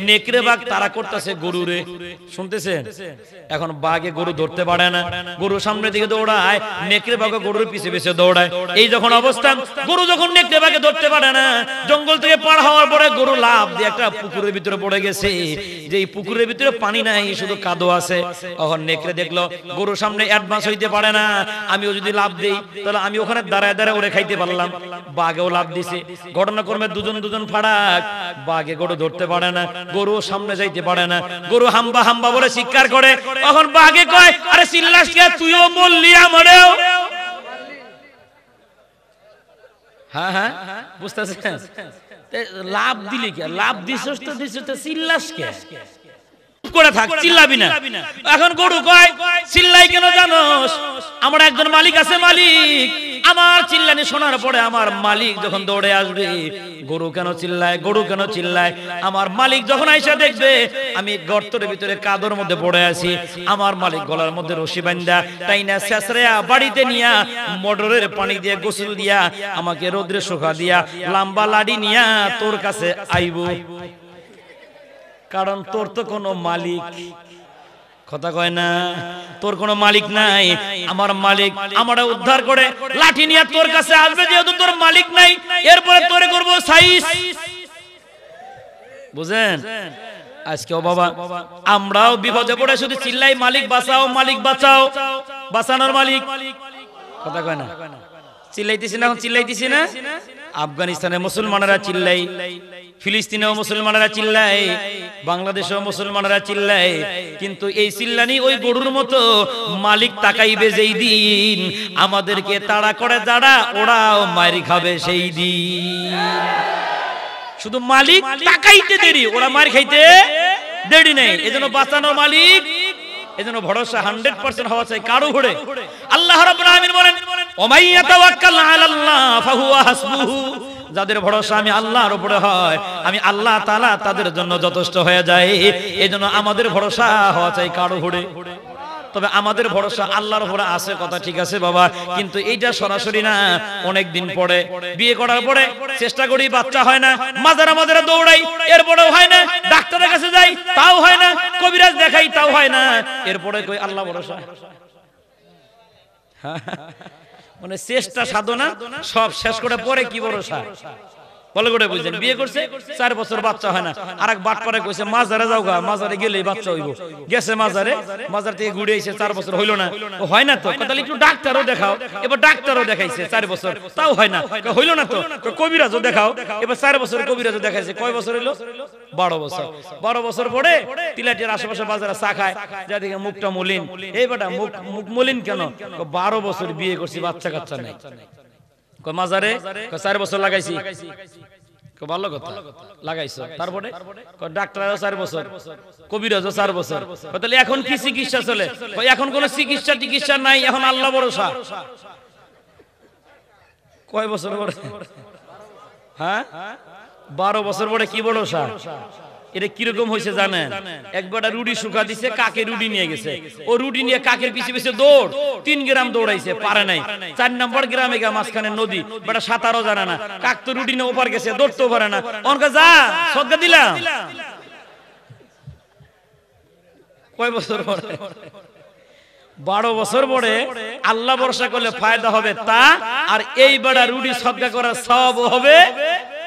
নেকড়ে বাঘ তাড়া করতেছে গরুরে, শুনতেছেন? এখন বাঘে গরু ধরতে পারে না, গরু সামনের দিকে দৌড়ায়, নেকড়ে বাঘ গরুর পিছে পিছে দৌড়ায়। এই যখন অবস্থা, গরু যখন নেকড়ে বাঘে ধরতে পারে না, জঙ্গল থেকে পার হওয়ার পরে গরু লাফ দিয়ে একটা পুকুরের ভিতরে পড়ে গেছে। যে এই পুকুরের ভিতরে পানি নাই, শুধু কাদো আছে। তখন নেকড়ে দেখলো গরু সামনে অ্যাডভান্স হইতে পারে না, আমিও যদি লাফ দেই তাহলে আমি ওখানে দাঁড়ায় দাঁড়ায় ওরে খাইতে পারলাম। বাঘেও লাফ দিছে, ঘটনা ক্রমে দুজন ফাড়াক, বাঘে গরু ধরতে পারে না, গরু সামনে যাইতে পারে না, গরু হাম্বা হাম্বা বলে চিৎকার করে। তখন বাঘে কয়, আরে চিল্লাস কে, তুইও বললি আমারেও। হ্যাঁ হ্যাঁ বুঝতেছেন? লাভ দিলি কে? লাভ দিছস তো দিছস, তো চিল্লাস কে? করে থাক, চিল্লাবি না। এখন গরু কয়, চিল্লাই কেন জানোস? আমার একজন মালিক আছে, মালিক আমার চিল্লানি শোনার পরে আমার মালিক যখন দৌড়ে আসবে, গরু কেন চিল্লায়, গরু কেন চিল্লায়? আমার মালিক যখন আইসা দেখবে আমি গর্তের ভিতরে কাদর মধ্যে পড়ে আছি, আমার মালিক গলার মধ্যে রশি বান্ধা টাইনা ছেঁচড়া বাড়িতে নিয়া মোটরের পানি দিয়ে গোসল দিয়া আমাকে রোদ্রে শুকা দিয়া লম্বা লাড়ি নিয়া তোর কাছে আইব। কারণ তোর তো কোনো মালিক, কথা কয় না, তোর কোনো মালিক নাই। আমার মালিক আমারে উদ্ধার করে লাঠি নিয়ে তোর কাছে আসবে, যেহেতু তোর মালিক নাই, এরপরে তোরে করব সাইজ। বুঝেন? আজকেও বাবা আমরাও বিপদে পড়ে শুধু চিল্লাই, মালিক বাঁচাও, মালিক বাঁচাও। বাঁচানোর মালিক, কথা কয় না, চিল্লাইতেছি না, এখন চিল্লাইতেছি না। আফগানিস্তানে মুসলমানেরা চিল্লাই, ফিলিস্তিনেও মুসলমানেরা চিল্লায়, বাংলাদেশেও মুসলমানেরা চিল্লায়, কিন্তু এই চিল্লানি ওই গরুর মতো মালিক তাকাইবে যেই দিন, আমাদেরকে তাড়া করে যারা, ওরাও মারি খাবে সেই দিন। শুধু মালিক তাকাইতে দেরি, ওরা মার খাইতে দেরি নেই। এজন্য বাঁচানো মালিক, এজন্য ভরসা 100% হওয়া চাই কারো উপরে। আল্লাহ রাব্বুল আলামিন বলেন ওমাই ইয়াতাওয়াক্কাল আলাল্লাহ ফাহুয়া হাসবুহু, যাদের ভরসা আমি আল্লাহর উপরে হয় আমি আল্লাহ তাআলা তাদের জন্য যথেষ্ট হয়ে যায়। এজন্য আমাদের ভরসা হওয়া চাই কারো উপরে। তবে আমাদের ভরসা আল্লাহর উপরে আছে কথা ঠিক আছে বাবা, কিন্তু এইটা সরাসরি না। অনেক দিন পরে বিয়ে করার পরে চেষ্টা করি, বাচ্চা হয় না, মাজারা মাজারা দৌড়াই, এরপরেও হয় না, ডাক্তারের কাছে যাই তাও হয় না, কবিরাজ দেখাই তাও হয় না, এরপরে কই আল্লাহ ভরসা। মানে চেষ্টা সাধনা সব শেষ করে পরে কি ভরসা বলে করে বুঝছেন। বিয়ে করছে 4 বছর বাচ্চা হয় না, আরেক বাট পরে কইছে মাজারে যাও গা, মাজারে গেলেই বাচ্চা হইব। গেছে মাজারে, মাজার থেকে ঘুরে এসে 4 বছর হইল না, হয় না তো, তাহলে একটু ডাক্তারও দেখাও। এবার ডাক্তারও দেখাইছে 4 বছর, তাও হয় না, হইল না তো, কবিরাজও দেখাও। এবার 4 বছর কবিরাজও দেখাইছে, কয় বছর হইলো? 12 বছর। 12 বছর পরে তিলাটির আশেপাশে বাজারে চা খায়, যা দেখে মুখটা মলিন। এই বেটা মুখ মলিন কেন? 12 বছর বিয়ে করছি, বাচ্চা কাচ্চা নাই। মাজারে 4 বছর লাগাইছি, ভালো কথা লাগাইছো। তারপরে ডাক্তারও 4 বছর, কবিরাজও 4 বছর। তাহলে এখন কি চিকিৎসা চলে? এখন কোন চিকিৎসা নাই, এখন আল্লাহ ভরসা। কয় বছর পরে? হ্যাঁ 12 বছর পরে কি ভরসা? এটা কিরকম হয়েছে জানেন? একবার রুটি শুকা দিছে, কাকে রুটি নিয়ে গেছে, ও রুটি নিয়ে কাকের পিছে পিছে দৌড়, 3 গ্রাম দৌড়াইছে, পারে নাই। 4 নম্বর গ্রামে গা মাঝখানে নদী, বেটা সাঁতারও জানে না, কাক তো রুটি নিয়ে ওপার গেছে, দৌড়তেও পারে না। অনকা যা সদকা দিলাম। কয় বছর পরে? 12 বছর পরে আল্লাহ ভরসা করলে ফায়দা হবে তা, আর এই বেটা রুটি সদকা করার সওয়াব হবে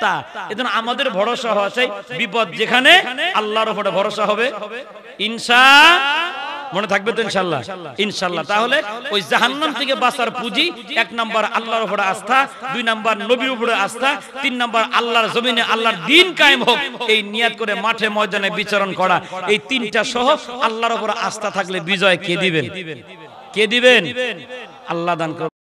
তা। এজন্য আমাদের ভরসা হওয়া চাই, বিপদ যেখানে আল্লাহর উপরে ভরসা হবে মনে থাকবে তো ইনশাআল্লাহ। ইনশাআল্লাহ। তাহলে ওই জাহান্নাম থেকে বাঁচার পুঁজি 1 নাম্বার আল্লাহর উপরে আস্থা, 2 নাম্বার নবীর উপরে আস্থা, 3 নাম্বার আল্লাহর জমিনে আল্লাহর দ্বীন কায়েম হোক, এই নিয়াত করে মাঠে ময়দানে বিচরণ করা। এই 3টা সহ আল্লাহর উপরে আস্থা থাকলে বিজয় কে দিবেন? কে দিবেন? আল্লাহ দান করুন।